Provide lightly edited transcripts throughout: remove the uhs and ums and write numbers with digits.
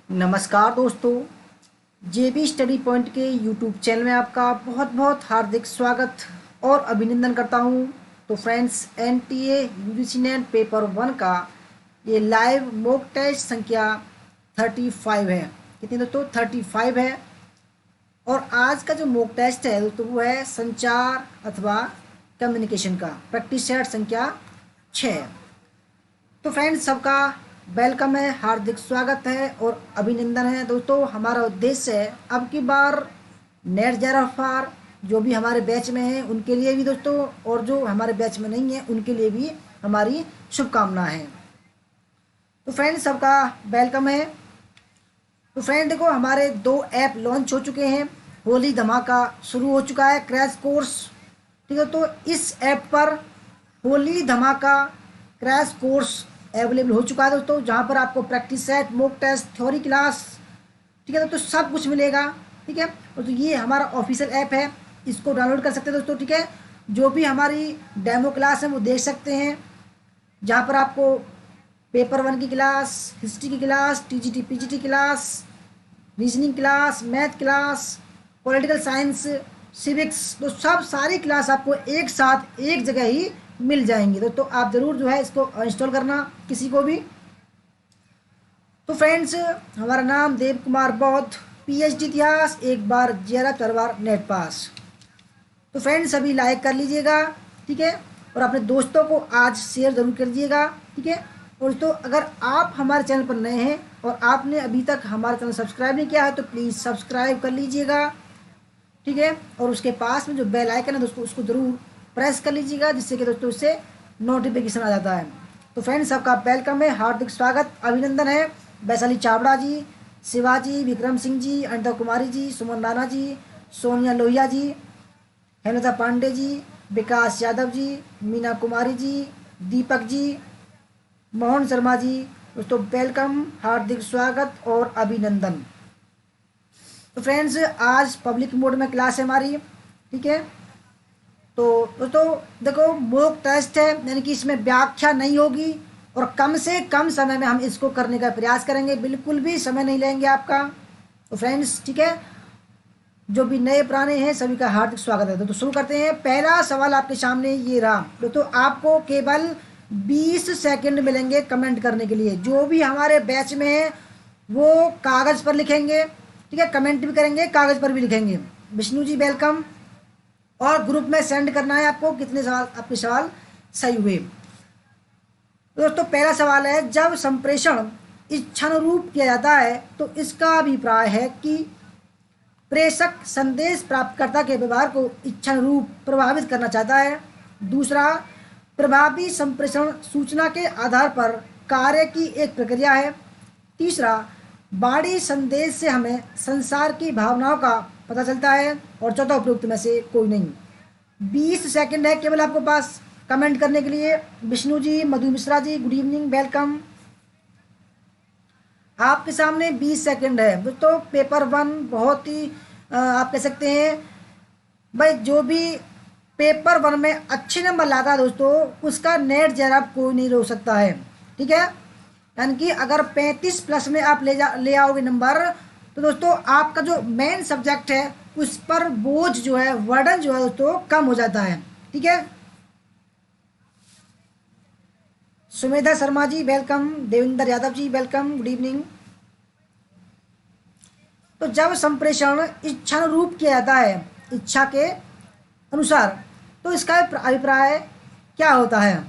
नमस्कार दोस्तों, जेबी study point के यूट्यूब चैनल में आपका बहुत बहुत हार्दिक स्वागत और अभिनंदन करता हूं। तो friends, NTA UGC net paper 1 का ये लाइव मॉक टेस्ट संख्या 35 है। कितनी दोस्तों? 35 है। और आज का जो मॉक टेस्ट है दोस्तों वो है संचार अथवा कम्युनिकेशन का प्रैक्टिस सेट संख्या 6। तो फ्रेंड्स, सबका वेलकम है, हार्दिक स्वागत है और अभिनंदन है। दोस्तों, हमारा उद्देश्य है अब की बार नेट जेआरएफ जो भी हमारे बैच में हैं उनके लिए भी दोस्तों, और जो हमारे बैच में नहीं है उनके लिए भी हमारी शुभकामनाएं हैं। तो फ्रेंड्स, सबका वेलकम है। तो फ्रेंड देखो, हमारे 2 ऐप लॉन्च हो चुके हैं। होली धमाका शुरू हो चुका है, क्रैश कोर्स। ठीक है, तो इस ऐप पर होली धमाका क्रैश कोर्स अवेलेबल हो चुका है दोस्तों, जहाँ पर आपको practice set, mock test, theory class, ठीक है दोस्तों, सब कुछ मिलेगा। ठीक है, और तो ये हमारा ऑफिशियल ऐप है, इसको डाउनलोड कर सकते हैं दोस्तों। ठीक है, जो भी हमारी डेमो क्लास है वो देख सकते हैं, जहाँ पर आपको पेपर 1 की क्लास, हिस्ट्री की class, TGT PGT class, reasoning class, math class, political science, civics, तो सब सारी क्लास आपको एक साथ एक जगह ही मिल जाएंगी। तो आप ज़रूर जो है इसको इंस्टॉल करना किसी को भी। तो फ्रेंड्स, हमारा नाम देव कुमार बौद्ध, पीएचडी इतिहास, एक बार जेआरएफ, 4 बार नेट पास। तो फ्रेंड्स, सभी लाइक कर लीजिएगा। ठीक है, और अपने दोस्तों को आज शेयर ज़रूर कर दीजिएगा। ठीक है, और तो अगर आप हमारे चैनल पर नए हैं और आपने अभी तक हमारा चैनल सब्सक्राइब नहीं किया है तो प्लीज़ सब्सक्राइब कर लीजिएगा। ठीक है, और उसके पास में जो बेल आइकन है दोस्तों उसको ज़रूर प्रेस कर लीजिएगा, जिससे कि दोस्तों उससे नोटिफिकेशन आ जाता है। तो फ्रेंड्स, सबका वेलकम है, हार्दिक स्वागत, अभिनंदन है। वैशाली चावड़ा जी, शिवाजी, विक्रम सिंह जी, अनिता कुमारी जी, सुमन राणा जी, सोनिया लोहिया जी, हेमलता पांडे जी, विकास यादव जी, मीना कुमारी जी, दीपक जी, मोहन शर्मा जी, दोस्तों वेलकम, हार्दिक स्वागत और अभिनंदन। तो फ्रेंड्स, आज पब्लिक मोड में क्लास है हमारी। ठीक है, तो दोस्तों देखो, मॉक टेस्ट है, यानी कि इसमें व्याख्या नहीं होगी और कम से कम समय में हम इसको करने का प्रयास करेंगे, बिल्कुल भी समय नहीं लेंगे आपका। तो फ्रेंड्स, ठीक है, जो भी नए पुराने हैं सभी का हार्दिक स्वागत है। तो शुरू करते हैं। पहला सवाल आपके सामने ये रहा दोस्तों, आपको केवल 20 सेकंड मिलेंगे कमेंट करने के लिए। जो भी हमारे बैच में है वो कागज़ पर लिखेंगे, ठीक है, कमेंट भी करेंगे, कागज़ पर भी लिखेंगे। विष्णु जी वेलकम, और ग्रुप में सेंड करना है आपको कितने सवाल आपके सवाल सही हुए। दोस्तों, पहला सवाल है, जब संप्रेषण इच्छानुरूप किया जाता है तो इसका अभिप्राय है कि प्रेषक संदेश प्राप्तकर्ता के व्यवहार को इच्छानुरूप प्रभावित करना चाहता है। दूसरा, प्रभावी संप्रेषण सूचना के आधार पर कार्य की एक प्रक्रिया है। तीसरा, बाणी संदेश से हमें संसार की भावनाओं का पता चलता है। और चौथा, उपयुक्त में से कोई नहीं। 20 सेकंड है केवल आपके पास कमेंट करने के लिए। विष्णु जी, मधु Mishra ji, good evening, welcome. आपके सामने 20 सेकंड है दोस्तों। पेपर 1 बहुत ही आप कह सकते हैं भाई, जो भी पेपर 1 में अच्छे नंबर लाता है दोस्तों उसका नेट जेआरएफ कोई नहीं रोक सकता है। ठीक है, यानी कि अगर 35 प्लस में आप ले आओगे नंबर, तो दोस्तों आपका जो मेन सब्जेक्ट है उस पर बोझ जो है, वर्डन जो है दोस्तों कम हो जाता है। ठीक है, Sumedha Sharma ji welcome, Devendra Yadav ji welcome, good evening. तो जब संप्रेषण इच्छानुरूप किया जाता है, इच्छा के अनुसार, तो इसका अभिप्राय क्या होता है?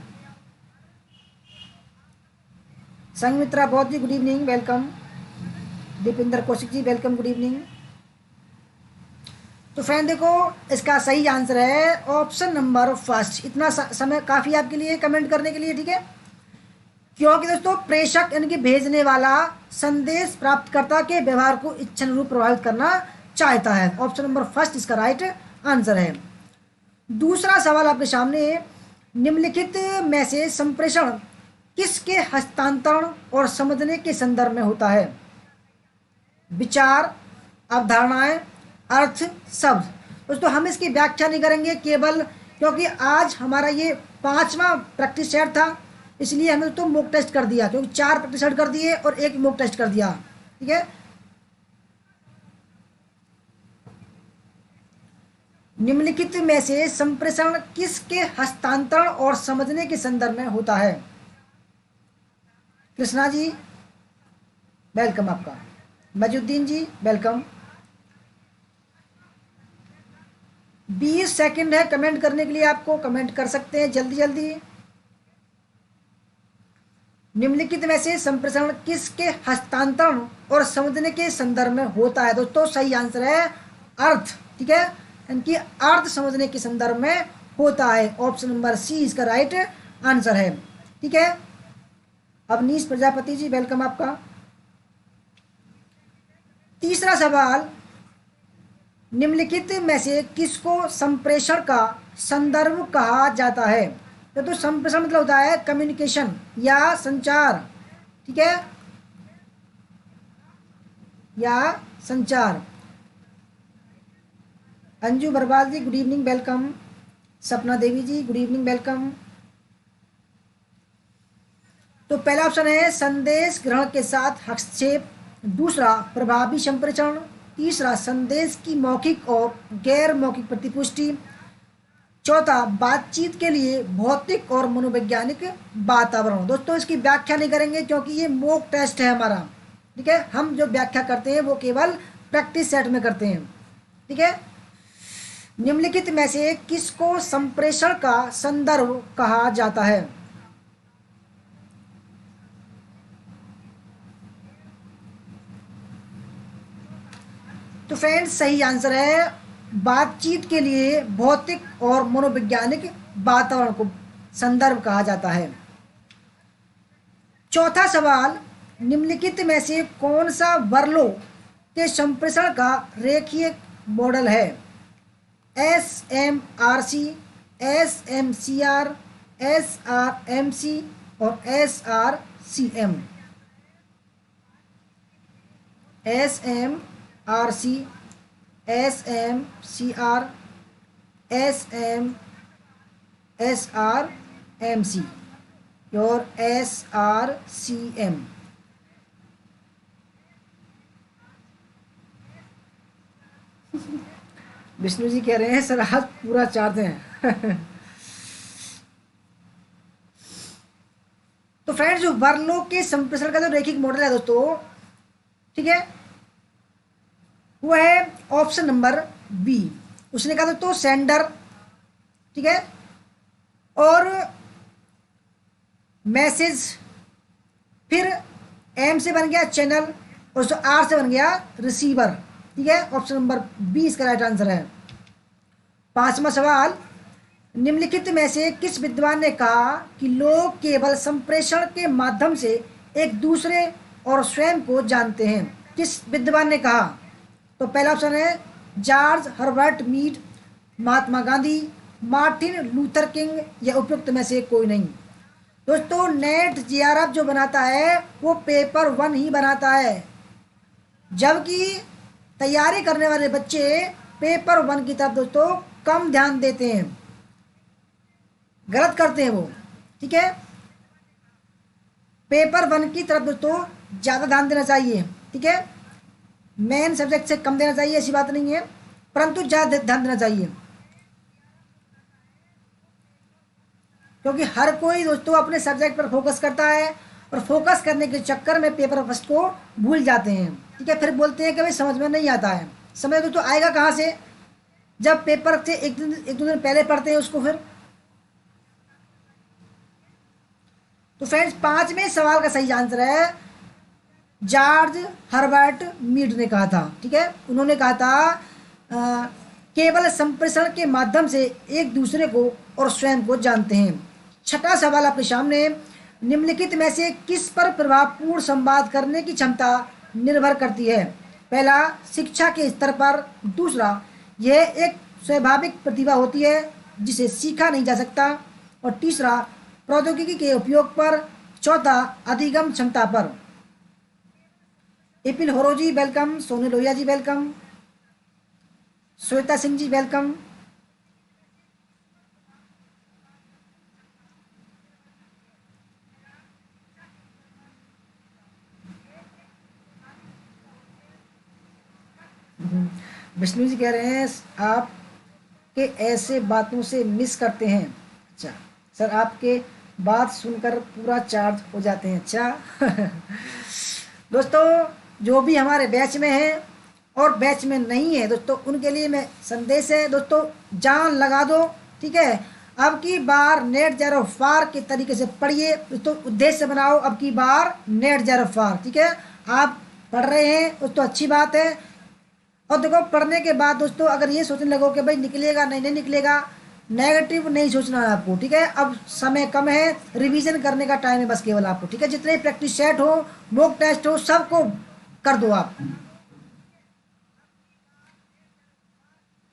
Sanghamitra Bauddh ji good evening, welcome. Dipinder Kaushik ji welcome, good evening. तो फ्रेंड देखो, इसका सही आंसर है ऑप्शन नंबर फर्स्ट। इतना समय काफ़ी आपके लिए कमेंट करने के लिए। ठीक है, क्योंकि दोस्तों प्रेषक यानी कि भेजने वाला संदेश प्राप्तकर्ता के व्यवहार को इच्छानुरूप प्रभावित करना चाहता है। ऑप्शन नंबर फर्स्ट इसका राइट आंसर है। दूसरा सवाल आपके सामने है, निम्नलिखित में से संप्रेषण किसके हस्तांतरण और समझने के संदर्भ में होता है? विचार, अवधारणाएं, अर्थ, शब्द। दोस्तों हम इसकी व्याख्या नहीं करेंगे केवल, क्योंकि आज हमारा ये 5वां प्रैक्टिस सेट था, इसलिए हमने तो मॉक टेस्ट कर दिया, क्योंकि 4 प्रैक्टिस सेट कर दिए और 1 मॉक टेस्ट कर दिया। ठीक है। निम्नलिखित में से संप्रेषण किसके हस्तांतरण और समझने के संदर्भ में होता है? कृष्णा जी वेलकम आपका, मजुद्दीन जी वेलकम। 20 सेकंड है कमेंट करने के लिए, आपको कमेंट कर सकते हैं जल्दी जल्दी। निम्नलिखित में से संप्रेषण किसके हस्तांतरण और समझने के संदर्भ में होता है? दोस्तों सही आंसर है अर्थ, ठीक है, इनकी अर्थ समझने के संदर्भ में होता है। ऑप्शन नंबर सी इसका राइट आंसर है, ठीक है। अवनीश प्रजापति जी वेलकम आपका। तीसरा सवाल, निम्नलिखित में से किसको संप्रेषण का संदर्भ कहा जाता है? तो संप्रेषण मतलब होता है कम्युनिकेशन या संचार, ठीक है, या संचार। अंजू बरवाल जी गुड इवनिंग वेलकम। सपना देवी जी गुड इवनिंग वेलकम। तो पहला ऑप्शन है संदेश ग्रहण के साथ हस्तक्षेप, दूसरा प्रभावी संप्रेषण, तीसरा संदेश की मौखिक और गैर मौखिक प्रतिपुष्टि, चौथा बातचीत के लिए भौतिक और मनोवैज्ञानिक वातावरण। दोस्तों इसकी व्याख्या नहीं करेंगे क्योंकि ये मॉक टेस्ट है हमारा, ठीक है। हम जो व्याख्या करते हैं वो केवल प्रैक्टिस सेट में करते हैं, ठीक है। निम्नलिखित में से किसको संप्रेषण का संदर्भ कहा जाता है? तो फ्रेंड्स सही आंसर है बातचीत के लिए भौतिक और मनोवैज्ञानिक वातावरण को संदर्भ कहा जाता है। चौथा सवाल, निम्नलिखित में से कौन सा वर्लो के संप्रेषण का रेखीय मॉडल है? SMRC, SMCR, SRMC और SRCM। SMRC, SMCR, SRMC और SRCM। विष्णु जी कह रहे हैं सर आज पूरा चाहते हैं। तो फ्रेंड्स जो वर्लो के संप्रेषण का जो रैखिक मॉडल है दोस्तों, ठीक है, वो है ऑप्शन नंबर बी। उसने कहा दोस्तों सेंडर, ठीक है, और मैसेज, फिर एम से बन गया चैनल और जो आर से बन गया रिसीवर, ठीक है। ऑप्शन नंबर बी इसका राइट आंसर है। पांचवा सवाल, निम्नलिखित में से किस विद्वान ने कहा कि लोग केवल संप्रेषण के माध्यम से एक दूसरे और स्वयं को जानते हैं? किस विद्वान ने कहा? तो पहला ऑप्शन है George Herbert Mead, Mahatma Gandhi, Martin Luther king या उपयुक्त में से कोई नहीं। दोस्तों नेट जेआरएफ जो बनाता है वो पेपर 1 ही बनाता है, जबकि तैयारी करने वाले बच्चे पेपर 1 की तरफ दोस्तों कम ध्यान देते हैं, गलत करते हैं वो, ठीक है। पेपर 1 की तरफ दोस्तों ज़्यादा ध्यान देना चाहिए, ठीक है। मेन सब्जेक्ट से कम देना चाहिए ऐसी बात नहीं है, परंतु ज़्यादा ध्यान देना चाहिए, क्योंकि हर कोई दोस्तों अपने सब्जेक्ट पर फोकस करता है और फोकस करने के चक्कर में पेपर फर्स्ट को भूल जाते हैं, ठीक है। फिर बोलते हैं कि भाई समझ में नहीं आता है। समझ दोस्तों आएगा कहाँ से जब पेपर से एक दो दिन पहले पढ़ते हैं उसको। फिर तो फ्रेंड्स पांचवें सवाल का सही आंसर है जॉर्ज हर्बर्ट मीड ने कहा था, ठीक है। उन्होंने कहा था केवल संप्रेषण के माध्यम से एक दूसरे को और स्वयं को जानते हैं। छठा सवाल आपके सामने, निम्नलिखित में से किस पर प्रभावपूर्ण संवाद करने की क्षमता निर्भर करती है? पहला शिक्षा के स्तर पर, दूसरा यह एक स्वाभाविक प्रतिभा होती है जिसे सीखा नहीं जा सकता, और तीसरा प्रौद्योगिकी के उपयोग पर, चौथा अधिगम क्षमता पर। इपिल होरो जी welcome, Sonu Lohia ji welcome, Shweta Singh ji welcome. Vishnu ji कह रहे हैं आप के ऐसे बातों से मिस करते हैं। अच्छा सर, आपके बात सुनकर पूरा चार्ज हो जाते हैं। अच्छा दोस्तों, जो भी हमारे बैच में है और बैच में नहीं है दोस्तों, उनके लिए मैं संदेश है दोस्तों, जान लगा दो। ठीक है, अब की बार नेट ज़ेरो फार के तरीके से पढ़िए दोस्तों, उद्देश्य बनाओ अब की बार नेट ज़ेरो फार। ठीक है, आप पढ़ रहे हैं दोस्तों, अच्छी बात है। और देखो, पढ़ने के बाद दोस्तों अगर ये सोचने लगो कि भाई निकलेगा नहीं, नहीं निकलेगा, नेगेटिव नहीं सोचना है आपको। ठीक है, अब समय कम है, रिवीजन करने का टाइम है बस केवल आपको। ठीक है, जितने प्रैक्टिस सेट हो, मॉक टेस्ट हो, सबको कर दो आप।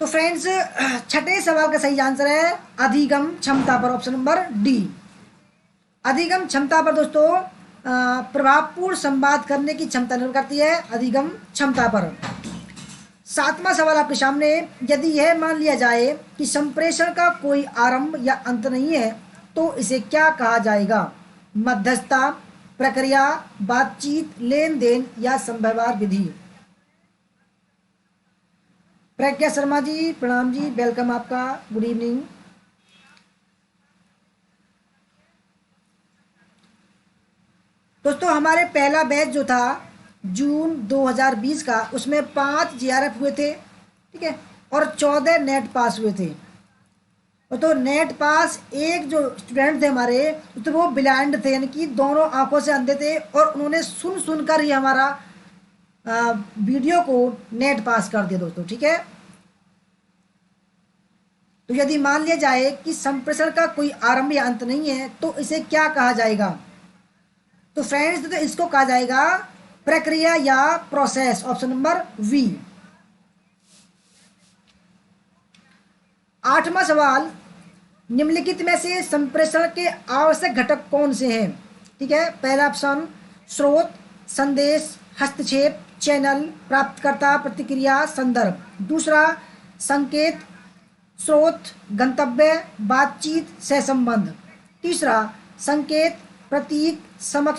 तो फ्रेंड्स, छठे सवाल का सही आंसर है अधिगम क्षमता पर, ऑप्शन नंबर डी। अधिगम क्षमता पर दोस्तों प्रभावपूर्ण संवाद करने की क्षमता निर्भर करती है अधिगम क्षमता पर। सातवां सवाल आपके सामने, यदि यह मान लिया जाए कि संप्रेषण का कोई आरंभ या अंत नहीं है तो इसे क्या कहा जाएगा? मध्यस्थता, प्रक्रिया, बातचीत, लेन देन या संव्यवहार विधि। प्रज्ञा शर्मा जी, प्रणाम जी, वेलकम आपका, गुड इवनिंग। दोस्तों हमारे पहला बैच जो था जून 2020 का, उसमें 5 जीआरएफ हुए थे। ठीक है, और 14 नेट पास हुए थे। और तो नेट पास एक जो स्टूडेंट थे हमारे, तो वो ब्लाइंड थे, यानी कि दोनों आंखों से अंधे थे, और उन्होंने सुन सुनकर ही हमारा वीडियो को नेट पास कर दिया दोस्तों। ठीक है, तो यदि मान लिया जाए कि संप्रेषण का कोई आरंभ या अंत नहीं है तो इसे क्या कहा जाएगा? तो फ्रेंड्स, तो इसको कहा जाएगा प्रक्रिया या प्रोसेस, ऑप्शन नंबर वी। आठवां सवाल, निम्नलिखित में से संप्रेषण के आवश्यक घटक कौन से हैं? ठीक है, पहला ऑप्शन स्रोत, संदेश, हस्तक्षेप, चैनल, प्राप्तकर्ता, प्रतिक्रिया, संदर्भ। दूसरा संकेत, स्रोत, गंतव्य, बातचीत, सहसंबंध। तीसरा संकेत, प्रतीक, समझ,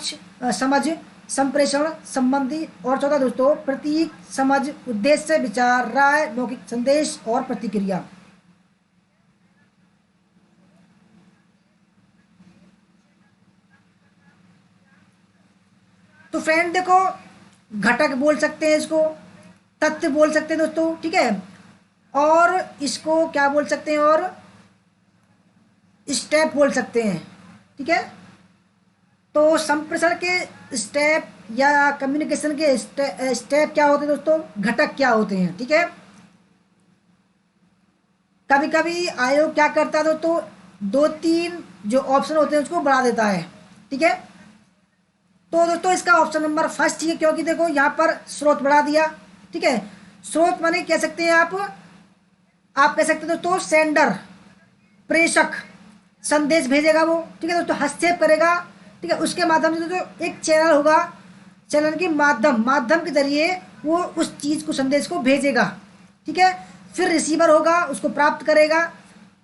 संप्रेषण संबंधी। और चौथा दोस्तों प्रतीक, समझ, उद्देश्य, विचार, राय, मौखिक संदेश और प्रतिक्रिया। तो फ्रेंड देखो, घटक बोल सकते हैं इसको, तथ्य बोल सकते हैं दोस्तों। ठीक है, और इसको क्या बोल सकते हैं, और स्टेप बोल सकते हैं। ठीक है, तो संप्रेषण के स्टेप या कम्युनिकेशन के स्टेप क्या होते हैं दोस्तों, घटक क्या होते हैं। ठीक है, कभी कभी आयोग क्या करता है दोस्तों, दो तीन जो ऑप्शन होते हैं उसको बढ़ा देता है। ठीक है, तो दोस्तों इसका ऑप्शन नंबर फर्स्ट ही है, क्योंकि देखो यहाँ पर स्रोत बढ़ा दिया। ठीक है, स्रोत माने कह सकते हैं आप कह सकते हैं दोस्तों सेंडर, प्रेषक, संदेश भेजेगा वो। ठीक है दोस्तों, हस्तक्षेप करेगा। ठीक है, उसके माध्यम से दोस्तों एक चैनल होगा, चैनल की माध्यम के जरिए वो उस चीज़ को, संदेश को भेजेगा। ठीक है, फिर रिसीवर होगा, उसको प्राप्त करेगा,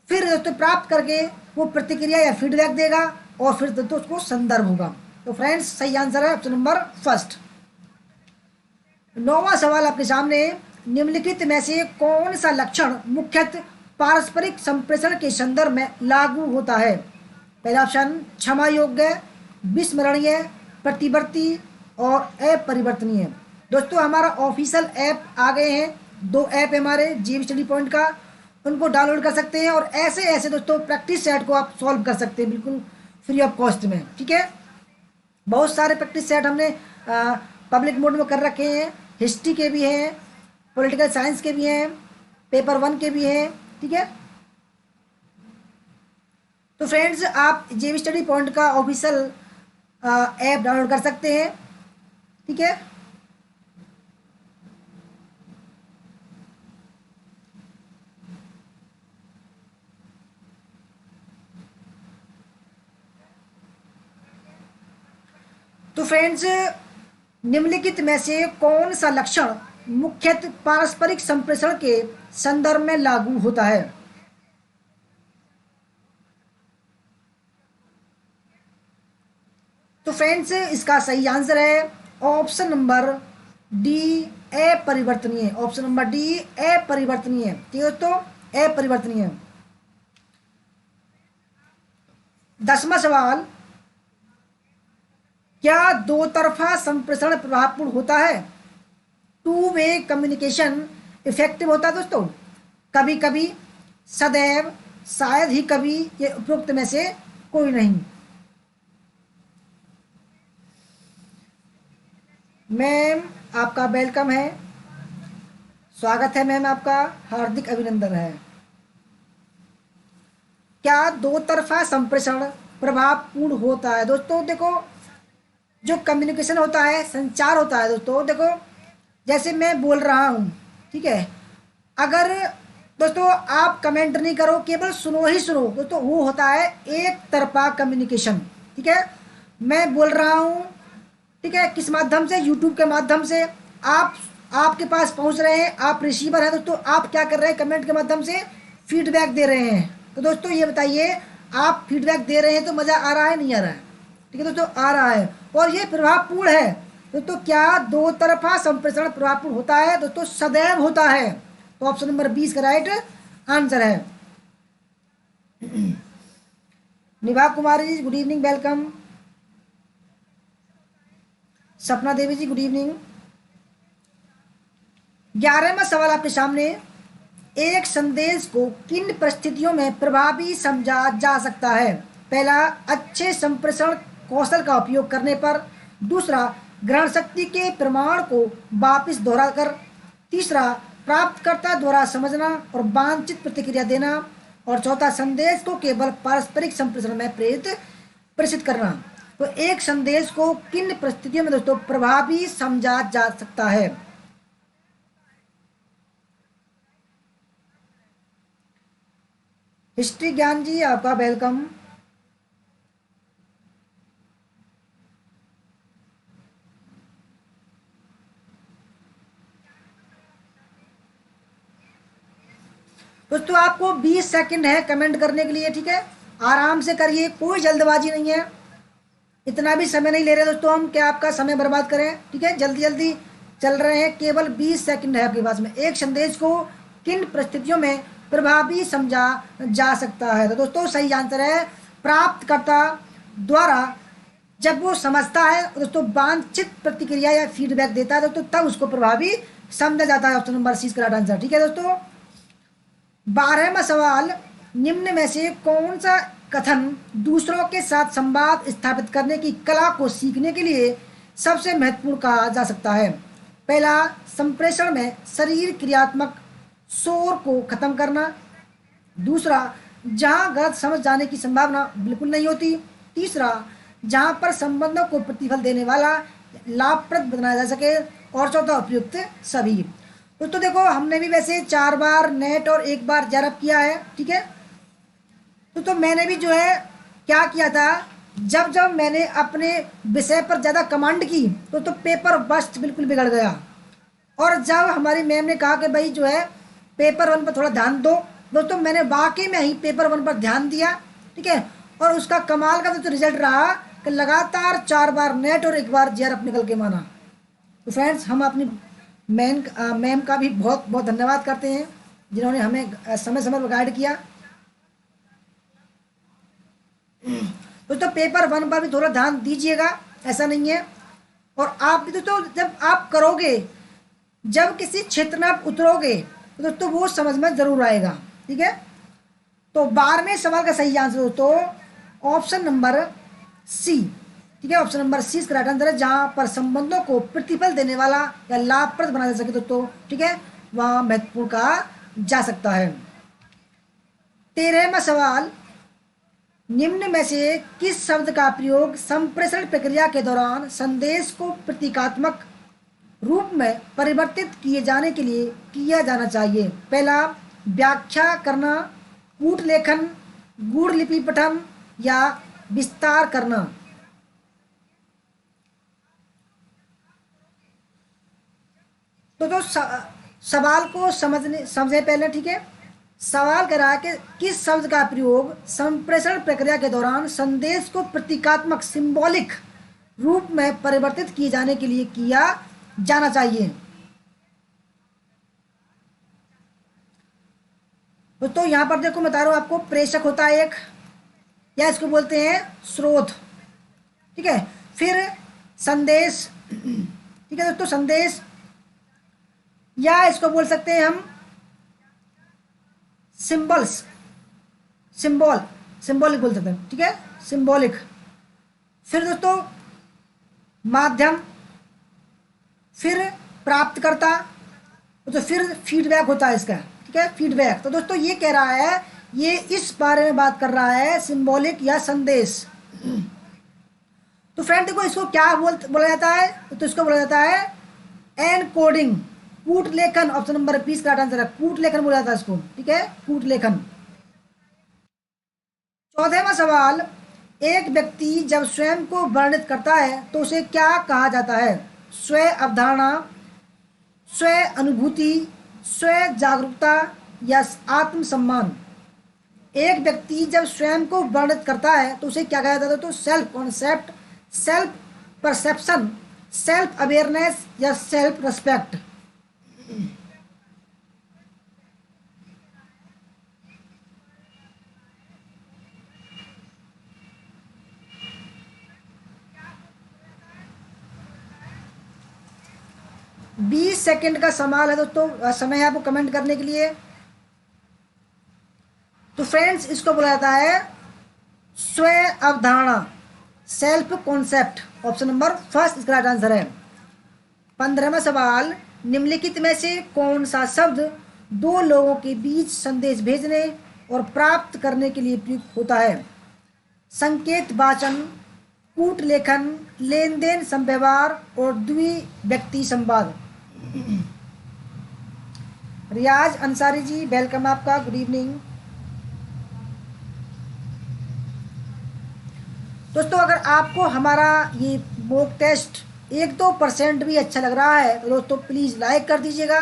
फिर दोस्तों प्राप्त करके वो प्रतिक्रिया या फीडबैक देगा, और फिर दोस्तों उसको संदर्भ होगा। तो फ्रेंड्स सही आंसर है ऑप्शन नंबर फर्स्ट। नौवां सवाल आपके सामने, निम्नलिखित में से कौन सा लक्षण मुख्यतः पारस्परिक संप्रेषण के संदर्भ में लागू होता है? पहला ऑप्शन क्षमा योग्य, विस्मरणीय, प्रतिवर्ती और अपरिवर्तनीय। दोस्तों हमारा ऑफिशियल ऐप आ गए हैं, दो ऐप है हमारे जीव स्टडी पॉइंट का, उनको डाउनलोड कर सकते हैं, और ऐसे ऐसे दोस्तों प्रैक्टिस सेट को आप सॉल्व कर सकते हैं बिल्कुल फ्री ऑफ कॉस्ट में। ठीक है, बहुत सारे प्रैक्टिस सेट हमने पब्लिक मोड में कर रखे हैं, हिस्ट्री के भी हैं, पॉलिटिकल साइंस के भी हैं, पेपर 1 के भी हैं। ठीक है, तो फ्रेंड्स आप जेवी स्टडी पॉइंट का ऑफिशियल ऐप डाउनलोड कर सकते हैं। ठीक है, तो फ्रेंड्स निम्नलिखित में से कौन सा लक्षण मुख्यतः पारस्परिक संप्रेषण के संदर्भ में लागू होता है? तो फ्रेंड्स इसका सही आंसर है ऑप्शन नंबर डी, अपरिवर्तनीय। ऑप्शन नंबर डी अपरिवर्तनीय। ठीक है दोस्तों, अपरिवर्तनीय। 10वां सवाल, क्या दो तरफा संप्रेषण प्रभावपूर्ण होता है? टू वे कम्युनिकेशन इफेक्टिव होता है दोस्तों? कभी कभी, सदैव, शायद ही कभी, ये उपरोक्त में से कोई नहीं। मैम आपका वेलकम है, स्वागत है मैम, आपका हार्दिक अभिनंदन है। क्या दो तरफा संप्रेषण प्रभावपूर्ण होता है? दोस्तों देखो, जो कम्युनिकेशन होता है, संचार होता है दोस्तों, देखो जैसे मैं बोल रहा हूँ, ठीक है, अगर दोस्तों आप कमेंट नहीं करो, केवल सुनो ही सुनो दोस्तों, वो होता है एक तरफा कम्युनिकेशन। ठीक है, मैं बोल रहा हूँ, ठीक है, किस माध्यम से? यूट्यूब के माध्यम से। आप आपके पास पहुँच रहे हैं, आप रिसीवर हैं दोस्तों, आप क्या कर रहे हैं? कमेंट के माध्यम से फीडबैक दे रहे हैं। तो दोस्तों ये बताइए, आप फीडबैक दे रहे हैं तो मज़ा आ रहा है नहीं आ रहा है? ठीक है दोस्तों, आ रहा है, और ये प्रभावपूर्ण है दोस्तों। क्या दो तरफा संप्रेषण प्रभावपूर्ण होता है? दोस्तों सदैव होता है। तो ऑप्शन नंबर 20 का राइट आंसर है। निभा Kumari ji good evening, welcome. सपना देवी जी गुड इवनिंग। 11वां सवाल आपके सामने, एक संदेश को किन परिस्थितियों में प्रभावी समझा जा सकता है? पहला, अच्छे संप्रेषण कौशल का उपयोग करने पर। दूसरा, ग्रहण शक्ति के प्रमाण को वापस दोहराकर। तीसरा, प्राप्तकर्ता द्वारा समझना और वांछित प्रतिक्रिया देना। और चौथा, संदेश को केवल पारस्परिक संप्रेषण में प्रेषित करना। तो एक संदेश को किन परिस्थितियों में दोस्तों प्रभावी समझा जा सकता है? हिस्ट्री ज्ञान जी आपका वेलकम। दोस्तों आपको 20 सेकंड है कमेंट करने के लिए, ठीक है, आराम से करिए, कोई जल्दबाजी नहीं है, इतना भी समय नहीं ले रहे दोस्तों हम क्या आपका समय बर्बाद करें। ठीक है, जल्दी जल्दी चल रहे हैं, केवल 20 सेकंड है आपके पास में। एक संदेश को किन परिस्थितियों में प्रभावी समझा जा सकता है? तो दोस्तों सही आंसर है, प्राप्तकर्ता द्वारा जब वो समझता है दोस्तों, वांछित प्रतिक्रिया या फीडबैक देता है दोस्तों, तब उसको प्रभावी समझा जाता है। ऑप्शन नंबर सी इसका राइट आंसर। ठीक है दोस्तों, 12वां सवाल, निम्न में से कौन सा कथन दूसरों के साथ संवाद स्थापित करने की कला को सीखने के लिए सबसे महत्वपूर्ण कहा जा सकता है? पहला, संप्रेषण में शरीर क्रियात्मक शोर को खत्म करना। दूसरा, जहां गलत समझ जाने की संभावना बिल्कुल नहीं होती। तीसरा, जहां पर संबंधों को प्रतिफल देने वाला लाभप्रद बनाया जा सके। और चौथा, उपयुक्त सभी। तो देखो हमने भी वैसे 4 बार नेट और 1 बार जरब किया है, ठीक है, तो मैंने भी जो है क्या किया था, जब जब मैंने अपने विषय पर ज़्यादा कमांड की तो पेपर बस्ट बिल्कुल बिगड़ गया। और जब हमारी मैम ने कहा कि भाई जो है पेपर 1 पर थोड़ा ध्यान दो दोस्तों, मैंने वाकई में ही पेपर 1 पर ध्यान दिया, ठीक है, और उसका कमाल का तो रिजल्ट रहा कि लगातार 4 बार नेट और 1 बार जेआरएफ निकल के माना। तो फ्रेंड्स हम अपनी मैम का भी बहुत बहुत धन्यवाद करते हैं, जिन्होंने हमें समय समय पर गाइड किया। दोस्तों पेपर 1 पर भी थोड़ा ध्यान दीजिएगा, ऐसा नहीं है। और आप भी दोस्तों जब आप करोगे, जब किसी क्षेत्र में आप उतरोगे तो दोस्तों वो समझ में जरूर आएगा। ठीक है, तो 12वें सवाल का सही आंसर दोस्तों ऑप्शन नंबर सी। ठीक है, ऑप्शन नंबर सी इसका राइट आंसर है, जहां पर संबंधों को प्रतिफल देने वाला या लाभप्रद बनाया जा सके दोस्तों, ठीक है, वहां महत्वपूर्ण कहा जा सकता है। 13वां सवाल, निम्न में से किस शब्द का प्रयोग संप्रेषण प्रक्रिया के दौरान संदेश को प्रतीकात्मक रूप में परिवर्तित किए जाने के लिए किया जाना चाहिए? पहला, व्याख्या करना, कूट लेखन, गूढ़ लिपि पठन या विस्तार करना। तो सवाल को समझे पहले, ठीक है, सवाल कह रहा है कि किस शब्द का प्रयोग संप्रेषण प्रक्रिया के दौरान संदेश को प्रतीकात्मक सिंबॉलिक रूप में परिवर्तित किए जाने के लिए किया जाना चाहिए? दोस्तों यहाँ पर देखो मैं बता रहा हूँ आपको, प्रेषक होता है एक, या इसको बोलते हैं स्रोत, ठीक है। फिर संदेश, ठीक है दोस्तों, संदेश, या इसको बोल सकते हैं हम सिंबल्स, सिंबल, सिंबॉलिक बोल सकते हैं, ठीक है, सिंबॉलिक। फिर दोस्तों माध्यम, फिर प्राप्तकर्ता, तो फिर फीडबैक होता है इसका, ठीक है, फीडबैक। तो दोस्तों ये कह रहा है, ये इस बारे में बात कर रहा है, सिंबॉलिक या संदेश। तो फ्रेंड देखो इसको क्या बोला जाता है, तो इसको बोला जाता है एनकोडिंग, कूट लेखन। ऑप्शन नंबर 20 का आंसर है, कूट लेखन बोला जाता है इसको, ठीक है, कूट लेखन। 14वां सवाल, एक व्यक्ति जब स्वयं को वर्णित करता है तो उसे क्या कहा जाता है? स्व अवधारणा, स्व अनुभूति, स्व जागरूकता या आत्मसम्मान। एक व्यक्ति जब स्वयं को वर्णित करता है तो उसे क्या कहा जाता है? तो self concept, self perception, self awareness या सेल्फ रेस्पेक्ट। बीस सेकेंड का सवाल है दोस्तों, समय है आपको कमेंट करने के लिए। तो फ्रेंड्स इसको बोला जाता है स्व अवधारणा, self concept. Option number first इसका राइट आंसर है। 15वां सवाल, निम्नलिखित में से कौन सा शब्द दो लोगों के बीच संदेश भेजने और प्राप्त करने के लिए प्रयुक्त होता है? संकेत वाचन, कूट लेखन, लेन देन संव्यवहार और द्विव्यक्ति संवाद। रियाज अंसारी जी वेलकम आपका, गुड इवनिंग। दोस्तों अगर आपको हमारा ये मॉक टेस्ट 1-2% भी अच्छा लग रहा है तो दोस्तों प्लीज़ लाइक कर दीजिएगा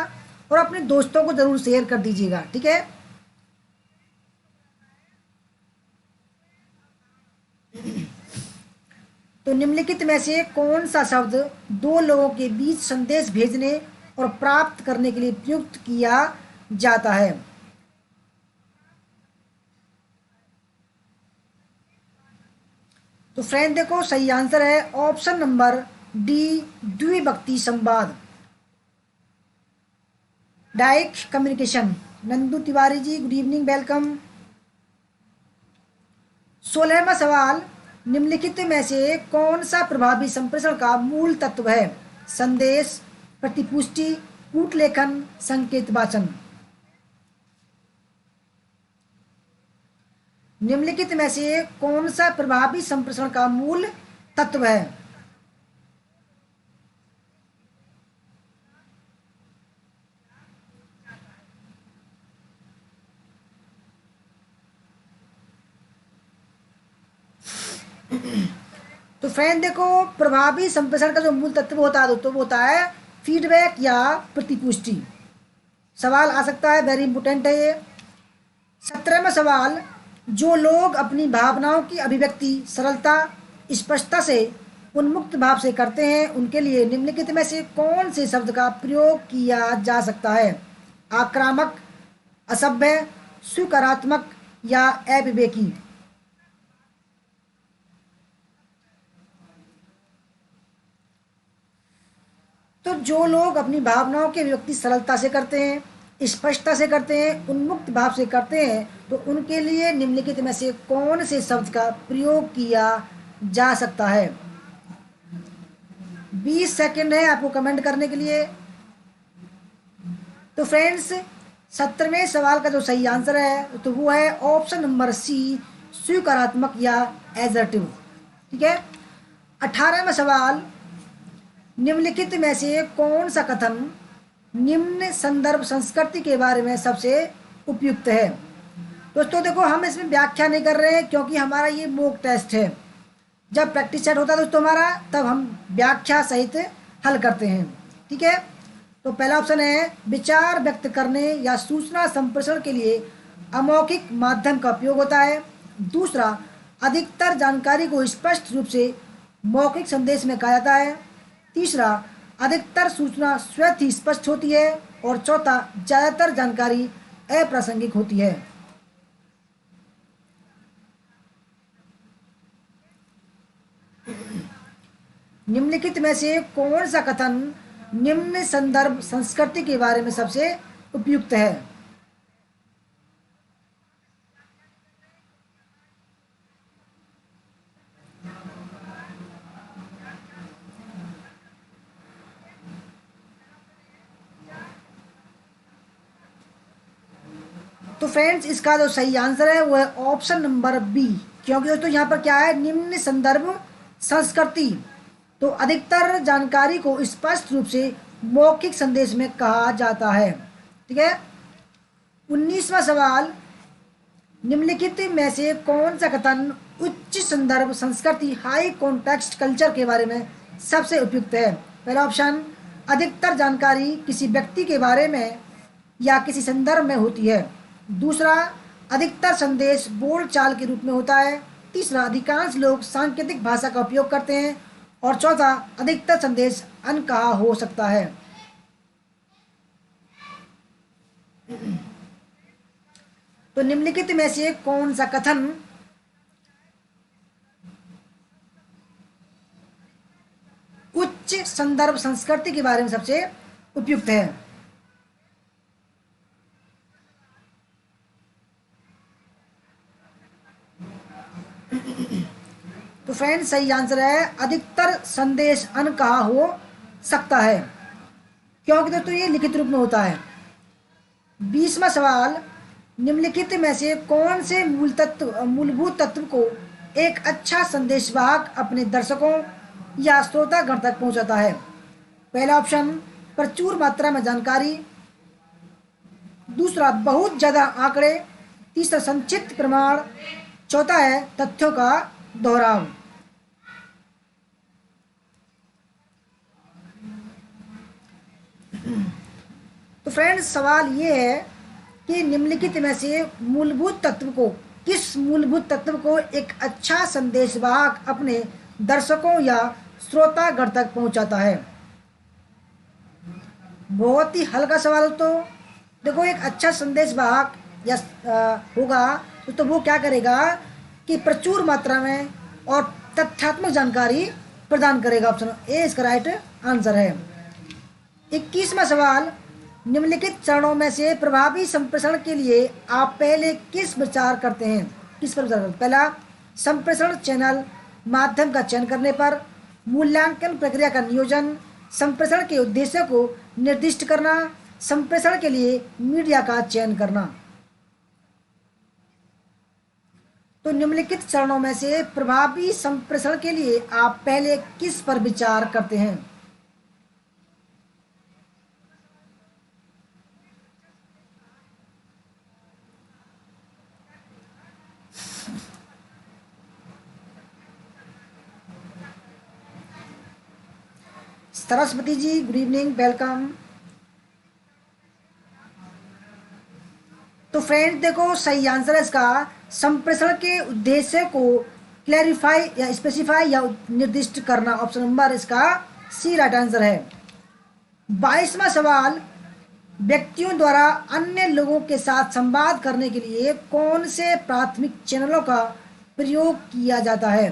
और अपने दोस्तों को ज़रूर शेयर कर दीजिएगा, ठीक है। तो निम्नलिखित में से कौन सा शब्द दो लोगों के बीच संदेश भेजने और प्राप्त करने के लिए प्रयुक्त किया जाता है? तो फ्रेंड देखो सही आंसर है ऑप्शन नंबर डी, द्विव्यक्ति संवाद, direct communication. Nandu Tiwari ji good evening, welcome. 16वां सवाल, निम्नलिखित में से कौन सा प्रभावी संप्रेषण का मूल तत्व है? संदेश, प्रतिपुष्टि, कूट लेखन, संकेत वाचन। निम्नलिखित में से कौन सा प्रभावी संप्रेषण का मूल तत्व है? तो फ्रेंड देखो प्रभावी संप्रेषण का जो मूल तत्व होता है दोस्तों वो होता है फीडबैक या प्रतिपुष्टि। सवाल आ सकता है, वेरी इंपोर्टेंट है ये। 17वां सवाल, जो लोग अपनी भावनाओं की अभिव्यक्ति सरलता, स्पष्टता से, उन्मुक्त भाव से करते हैं उनके लिए निम्नलिखित में से कौन से शब्द का प्रयोग किया जा सकता है? आक्रामक, असभ्य, स्वीकारात्मक या अविवेकी। तो जो लोग अपनी भावनाओं की अभिव्यक्ति सरलता से करते हैं, स्पष्टता से करते हैं, उन्मुक्त भाव से करते हैं तो उनके लिए निम्नलिखित में से कौन से शब्द का प्रयोग किया जा सकता है? 20 सेकंड है आपको कमेंट करने के लिए। तो फ्रेंड्स 17वें सवाल का जो सही आंसर है तो वो है ऑप्शन नंबर सी, स्वीकारात्मक या एजर्टिव, ठीक है। 18वां सवाल, निम्नलिखित में से कौन सा कथन निम्न संदर्भ संस्कृति के बारे में सबसे उपयुक्त है? दोस्तों देखो हम इसमें व्याख्या नहीं कर रहे हैं क्योंकि हमारा ये मॉक टेस्ट है। जब प्रैक्टिस सेट होता है दोस्तों हमारा तब हम व्याख्या सहित हल करते हैं, ठीक है। तो पहला ऑप्शन है विचार व्यक्त करने या सूचना संप्रेषण के लिए अमौखिक माध्यम का उपयोग होता है। दूसरा, अधिकतर जानकारी को स्पष्ट रूप से मौखिक संदेश में कहा जाता है। तीसरा, अधिकतर सूचना स्वतः ही स्पष्ट होती है। और चौथा, ज़्यादातर जानकारी अप्रासंगिक होती है। निम्नलिखित में से कौन सा कथन निम्न संदर्भ संस्कृति के बारे में सबसे उपयुक्त है? तो फ्रेंड्स, इसका जो सही आंसर है वो है ऑप्शन नंबर बी। क्योंकि दोस्तों यहाँ पर क्या है, निम्न संदर्भ संस्कृति। तो अधिकतर जानकारी को स्पष्ट रूप से मौखिक संदेश में कहा जाता है। ठीक है। 19वां सवाल, निम्नलिखित में से कौन सा कथन उच्च संदर्भ संस्कृति हाई कॉन्टेक्स्ट कल्चर के बारे में सबसे उपयुक्त है? पहला ऑप्शन, अधिकतर जानकारी किसी व्यक्ति के बारे में या किसी संदर्भ में होती है। दूसरा, अधिकतर संदेश बोल चाल के रूप में होता है। तीसरा, अधिकांश लोग सांकेतिक भाषा का उपयोग करते हैं। और चौथा, अधिकतर संदेश अनकहा हो सकता है। तो निम्नलिखित में से कौन सा कथन उच्च संदर्भ संस्कृति के बारे में सबसे उपयुक्त है? तो फ्रेंड्स, सही आंसर है अधिकतर संदेश अनकहा हो सकता है, क्योंकि दोस्तों ये लिखित रूप में होता है। 20वां सवाल, निम्नलिखित में से कौन से मूलभूत तत्व को एक अच्छा संदेशवाहक अपने दर्शकों या श्रोतागण तक पहुंचाता है? पहला ऑप्शन, प्रचुर मात्रा में जानकारी। दूसरा, बहुत ज़्यादा आंकड़े। तीसरा, संक्षिप्त प्रमाण। चौथा है तथ्यों का दोहराव। तो फ्रेंड्स, सवाल ये है कि निम्नलिखित में से मूलभूत तत्व को, किस मूलभूत तत्व को एक अच्छा संदेशवाहक अपने दर्शकों या श्रोतागण तक पहुंचाता है? बहुत ही हल्का सवाल। तो देखो, एक अच्छा संदेशवाहक या होगा तो वो क्या करेगा कि प्रचुर मात्रा में और तथ्यात्मक जानकारी प्रदान करेगा। ऑप्शन ए इसका राइट आंसर है। 21वां सवाल, निम्नलिखित चरणों में से प्रभावी संप्रेषण के लिए आप पहले किस विचार करते हैं? किस पर विचार करते हैं? पहला, संप्रेषण चैनल माध्यम का चयन करने पर। मूल्यांकन प्रक्रिया का नियोजन। संप्रेषण के उद्देश्य को निर्दिष्ट करना। संप्रेषण के लिए मीडिया का चयन करना। तो निम्नलिखित चरणों में से प्रभावी संप्रेषण के लिए आप पहले किस पर विचार करते हैं? Saraswati ji, good evening, welcome. तो फ्रेंड देखो, सही आंसर है इसका संप्रेषण के उद्देश्य को क्लैरिफाई या स्पेसिफाई या निर्दिष्ट करना। ऑप्शन नंबर इसका सी राइट आंसर है। 22वां सवाल, व्यक्तियों द्वारा अन्य लोगों के साथ संवाद करने के लिए कौन से प्राथमिक चैनलों का प्रयोग किया जाता है?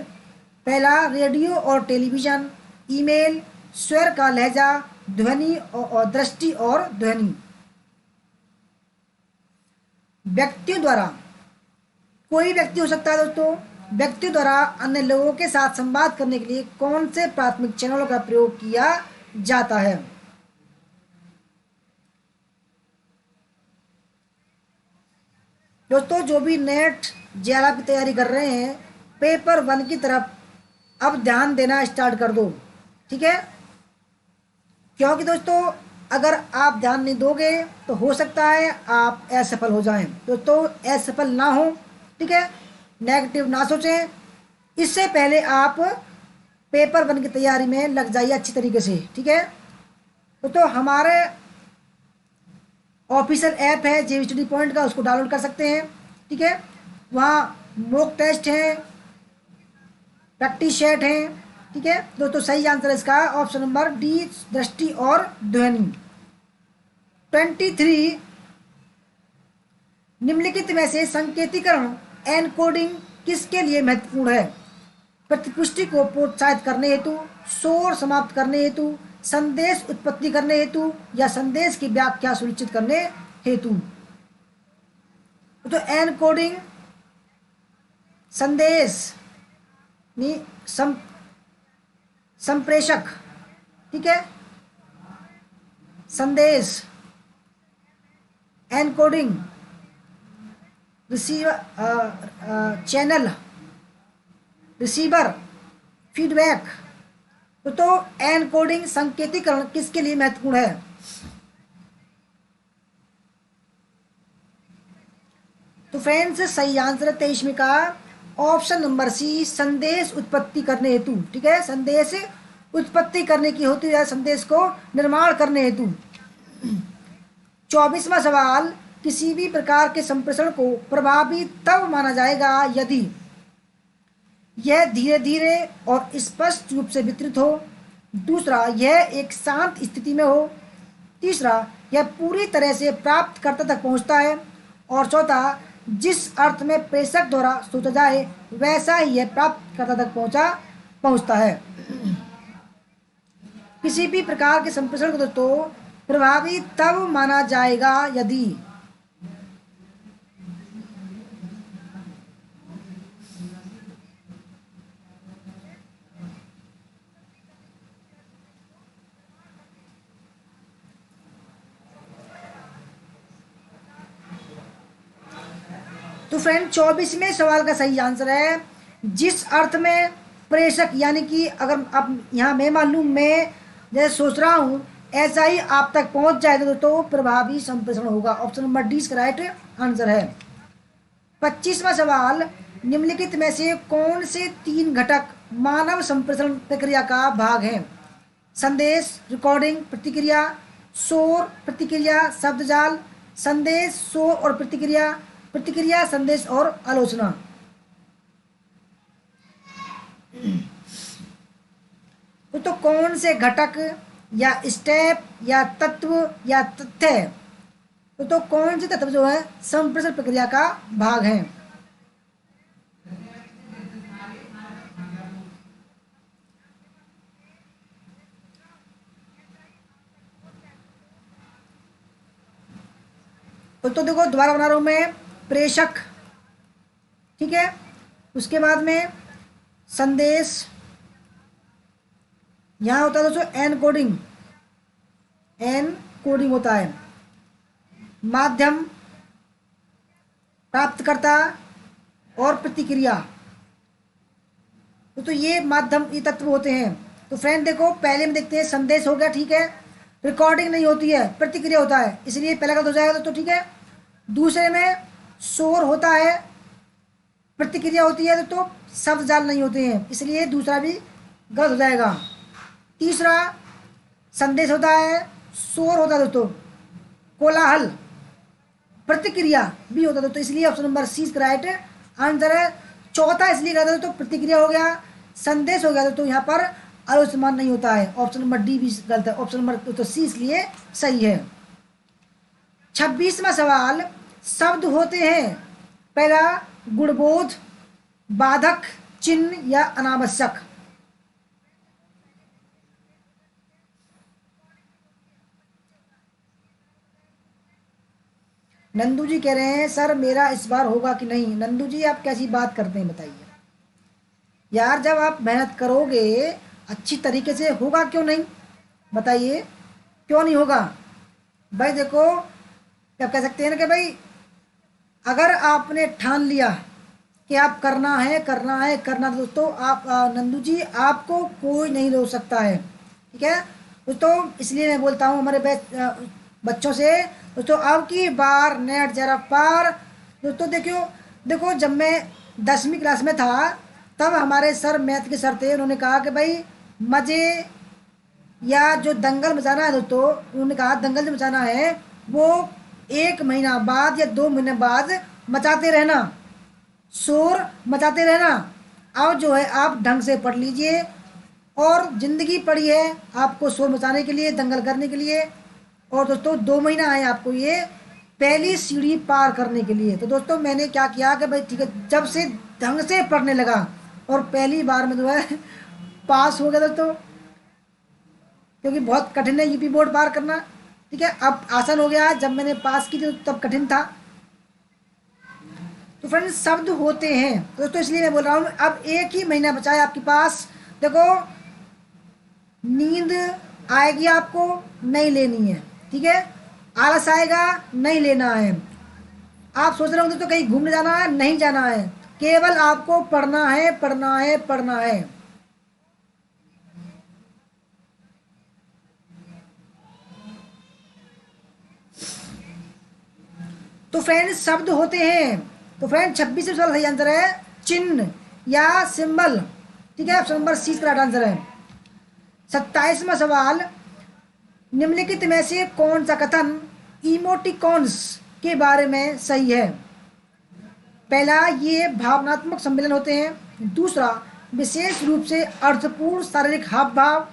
पहला, रेडियो और टेलीविज़न। ईमेल, स्वर का लहजा, ध्वनि और दृष्टि और ध्वनि। व्यक्तियों द्वारा, कोई व्यक्ति हो सकता है दोस्तों। व्यक्तियों द्वारा अन्य लोगों के साथ संवाद करने के लिए कौन से प्राथमिक चैनलों का प्रयोग किया जाता है? दोस्तों, जो भी नेट जेआरएफ की तैयारी कर रहे हैं, पेपर 1 की तरफ अब ध्यान देना स्टार्ट कर दो। ठीक है। क्योंकि दोस्तों, अगर आप ध्यान नहीं दोगे तो हो सकता है आप असफल हो जाएं। दोस्तों, असफल ना हो, ठीक है, नेगेटिव ना सोचें। इससे पहले आप पेपर 1 की तैयारी में लग जाइए अच्छी तरीके से। ठीक है। तो हमारे ऑफिशियल ऐप है जे स्टडी पॉइंट का, उसको डाउनलोड कर सकते हैं। ठीक है। वहाँ मॉक टेस्ट हैं, प्रैक्टिस सेट हैं। ठीक है दोस्तों, सही आंसर इसका ऑप्शन नंबर डी, दृष्टि और ध्वनि। 23, निम्नलिखित में से संकेतीकरण एनकोडिंग किसके लिए महत्वपूर्ण है? प्रतिपुष्टि को प्रोत्साहित करने हेतु, शोर समाप्त करने हेतु, संदेश उत्पत्ति करने हेतु या संदेश की व्याख्या सुनिश्चित करने हेतु। तो एनकोडिंग संदेश संप्रेषक, ठीक है, संदेश, encoding receiver, channel, receiver, feedback. तो एनकोडिंग संकेतीकरण किसके लिए महत्वपूर्ण है? तो फ्रेंड्स सही आंसर है 23वें का ऑप्शन नंबर सी, संदेश उत्पत्ति करने हेतु। ठीक है, संदेश उत्पत्ति करने की हेतु या संदेश को निर्माण करने हेतु। 24वां सवाल, किसी भी प्रकार के संप्रेषण को प्रभावी तब माना जाएगा यदि यह धीरे धीरे और स्पष्ट रूप से वितरित हो। दूसरा, यह एक शांत स्थिति में हो। तीसरा, यह पूरी तरह से प्राप्तकर्ता तक पहुंचता है। और चौथा, जिस अर्थ में प्रेषक द्वारा सोचा जाए वैसा ही यह प्राप्तकर्ता तक पहुंचता है। किसी भी प्रकार के संप्रेषण को दोस्तों प्रभावी तब माना जाएगा यदि तो फ्रेंड 24वें सवाल का सही आंसर है जिस अर्थ में प्रेषक, यानी कि अगर अब यहाँ मैं मान लूँ, मैं जैसे सोच रहा हूँ ऐसा ही आप तक पहुँच जाए तो प्रभावी संप्रेषण होगा। ऑप्शन नंबर डी इसका राइट आंसर है। 25वां सवाल, निम्नलिखित में से कौन से 3 घटक मानव संप्रेषण प्रक्रिया का भाग हैं? संदेश, रिकॉर्डिंग, प्रतिक्रिया, शोर, प्रतिक्रिया, शब्दजाल। संदेश, शोर और प्रतिक्रिया, प्रतिक्रिया, संदेश और आलोचना। तो कौन से घटक या स्टेप या तत्व या तथ्य, तो कौन से तत्व जो है संप्रेषण प्रक्रिया का भाग हैं? तो देखो दोबारा बना रहा हूं मैं, प्रेषक, ठीक है, उसके बाद में संदेश, यहां होता है दोस्तों एनकोडिंग, एनकोडिंग होता है, माध्यम, प्राप्तकर्ता और प्रतिक्रिया। तो ये माध्यम, ये तत्व होते हैं। तो फ्रेंड देखो पहले में देखते हैं, संदेश हो गया, ठीक है, रिकॉर्डिंग नहीं होती है, प्रतिक्रिया होता है, इसलिए पहला गलत हो जाएगा दोस्तों, ठीक है। दूसरे में शोर होता है, प्रतिक्रिया होती है, तो शब्द जाल नहीं होते हैं, इसलिए दूसरा भी गलत हो जाएगा। तीसरा संदेश होता है, शोर होता है दोस्तों, कोलाहल, प्रतिक्रिया भी होता है दोस्तों, इसलिए option number C right answer है। चौथा इसलिए गलत है दोस्तों, प्रतिक्रिया हो गया, संदेश हो गया दोस्तों, यहाँ पर आलोचना नहीं होता है, ऑप्शन नंबर डी भी गलत है, ऑप्शन नंबर तो सी इसलिए सही है। 26वां सवाल, शब्द होते हैं, पहला गुणबोध, बाधक, चिन्ह या अनावश्यक। नंदू जी कह रहे हैं सर मेरा इस बार होगा कि नहीं। नंदू जी आप कैसी बात करते हैं बताइए यार, जब आप मेहनत करोगे अच्छी तरीके से होगा क्यों नहीं, बताइए क्यों नहीं होगा भाई। देखो क्या कह सकते हैं ना कि भाई अगर आपने ठान लिया कि आप करना है करना है करना, दोस्तों आप नंदू जी आपको कोई नहीं रोक सकता है, ठीक है दोस्तों। इसलिए मैं बोलता हूँ हमारे बच्चों से, दोस्तों अब की बार नेट जरा पार। दोस्तों देखो जब मैं 10वीं क्लास में था तब हमारे सर, मैथ के सर थे, उन्होंने कहा कि भाई मज़े या जो दंगल मचाना है दोस्तों, उन्होंने कहा दंगल जो मचाना है वो 1 महीना बाद या 2 महीने बाद मचाते रहना, शोर मचाते रहना। अब जो है आप ढंग से पढ़ लीजिए, और ज़िंदगी पड़ी है आपको शोर मचाने के लिए, दंगल करने के लिए, और दोस्तों 2 महीना है आपको ये पहली सीढ़ी पार करने के लिए। तो दोस्तों मैंने क्या किया कि भाई ठीक है, जब से ढंग से पढ़ने लगा और पहली बार में जो है पास हो गया दोस्तों, क्योंकि बहुत कठिन है यूपी बोर्ड पार करना। ठीक है, अब आसान हो गया, जब मैंने पास की थी तब कठिन था। तो फ्रेंड्स शब्द होते हैं दोस्तों, इसलिए मैं बोल रहा हूँ अब एक ही महीना बचा है आपके पास। देखो, नींद आएगी आपको, नहीं लेनी है। ठीक है, आलस आएगा, नहीं लेना है। आप सोच रहे होंगे तो कहीं घूमने जाना है, नहीं जाना है, केवल आपको पढ़ना है, पढ़ना है, पढ़ना है। तो फ्रेंड्स शब्द होते हैं। तो फ्रेंड्स 26 सवाल सही आंसर है चिन्ह या सिंबल। ठीक है, ऑप्शन नंबर सी इसका राइट आंसर है। 27वां सवाल, निम्नलिखित में से कौन सा कथन इमोटिकॉन्स के बारे में सही है? पहला, ये भावनात्मक सम्मेलन होते हैं। दूसरा, विशेष रूप से अर्थपूर्ण शारीरिक हाव भाव।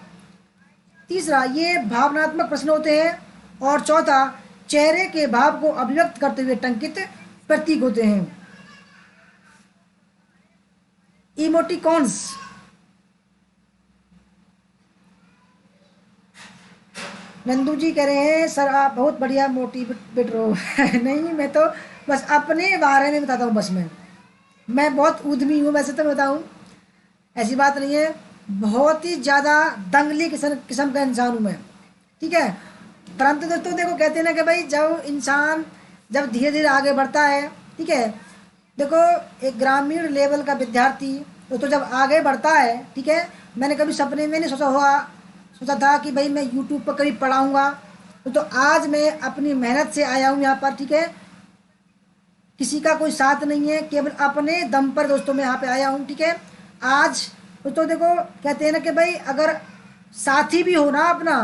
तीसरा, ये भावनात्मक प्रश्न होते हैं। और चौथा, चेहरे के भाव को अभिव्यक्त करते हुए टंकित प्रतीक होते हैं। इमोटिकॉन्स। नंदू जी कह रहे हैं सर आप बहुत बढ़िया मोटिवेटर हो। नहीं, मैं तो बस अपने बारे में बताता हूँ। बस मैं बहुत उद्यमी हूँ, वैसे तो मैं बताऊँ, ऐसी बात नहीं है। बहुत ही ज़्यादा दंगली किस्म का इंसान हूँ मैं। ठीक है, परंतु दोस्तों देखो, कहते हैं ना कि भाई जब इंसान जब धीरे धीरे आगे बढ़ता है, ठीक है, देखो एक ग्रामीण लेवल का विद्यार्थी तो जब आगे बढ़ता है, ठीक है, मैंने कभी सपने में नहीं सोचा था कि भाई मैं यूट्यूब पर कभी पढ़ाऊँगा। तो आज मैं अपनी मेहनत से आया हूँ यहाँ पर। ठीक है, किसी का कोई साथ नहीं है, केवल अपने दम पर दोस्तों मैं यहाँ पे आया हूँ। ठीक है, आज दोस्तों देखो, कहते हैं ना कि भाई अगर साथी भी हो ना अपना,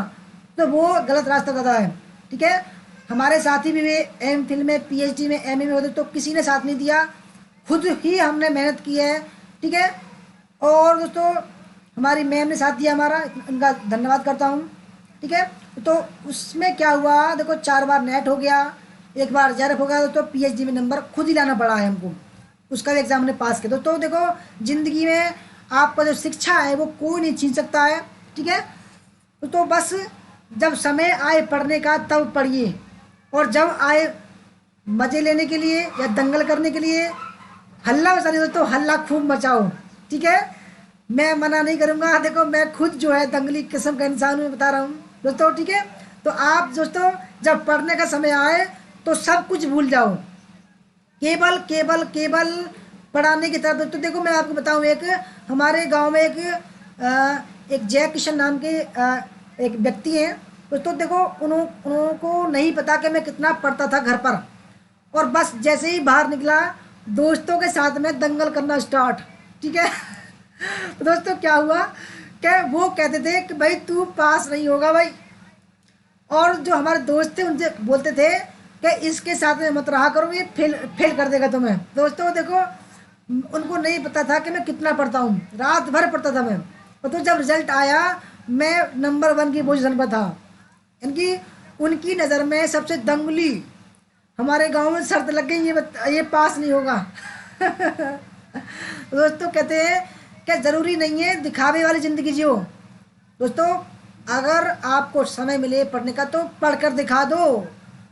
तो वो गलत रास्ता बताता है। ठीक है, हमारे साथी भी वे एम.फिल में, पीएचडी में, एमए में होते तो किसी ने साथ नहीं दिया, खुद ही हमने मेहनत की है। ठीक है, और दोस्तों हमारी मैम ने साथ दिया हमारा, उनका धन्यवाद करता हूँ। ठीक है, तो उसमें क्या हुआ, देखो 4 बार नेट हो गया, एक बार जेआरएफ हो गया, तो पीएचडी में नंबर खुद ही लाना पड़ा है हमको, उसका भी एग्जाम ने पास किया। तो देखो जिंदगी में आपका जो शिक्षा है वो कोई नहीं छीन सकता है। ठीक है, तो बस जब समय आए पढ़ने का तब पढ़िए, और जब आए मजे लेने के लिए या दंगल करने के लिए हल्ला मचा रही तो हल्ला खूब मचाओ। ठीक है, मैं मना नहीं करूँगा। देखो मैं खुद जो है दंगली किस्म का इंसान हूँ, बता रहा हूँ दोस्तों। ठीक है, तो आप दोस्तों जब पढ़ने का समय आए तो सब कुछ भूल जाओ, केवल केवल केवल पढ़ाने की तरफ। तो देखो मैं आपको बताऊँ, एक हमारे गांव में एक जय किशन नाम के एक व्यक्ति हैं। तो देखो उनको नहीं पता कि मैं कितना पढ़ता था घर पर, और बस जैसे ही बाहर निकला दोस्तों के साथ में दंगल करना स्टार्ट। ठीक है, तो दोस्तों क्या हुआ कि वो कहते थे कि भाई तू पास नहीं होगा भाई, और जो हमारे दोस्त थे उनसे बोलते थे कि इसके साथ में मत रहा करो, ये फेल कर देगा तुम्हें। दोस्तों देखो उनको नहीं पता था कि मैं कितना पढ़ता हूँ, रात भर पढ़ता था मैं। तो जब रिजल्ट आया मैं नंबर 1 की पोजीशन पर था। इनकी उनकी नज़र में सबसे दंगली हमारे गांव में शर्त लग गई, ये पास नहीं होगा। दोस्तों कहते हैं कि ज़रूरी नहीं है दिखावे वाली ज़िंदगी जियो। दोस्तों अगर आपको समय मिले पढ़ने का तो पढ़कर दिखा दो।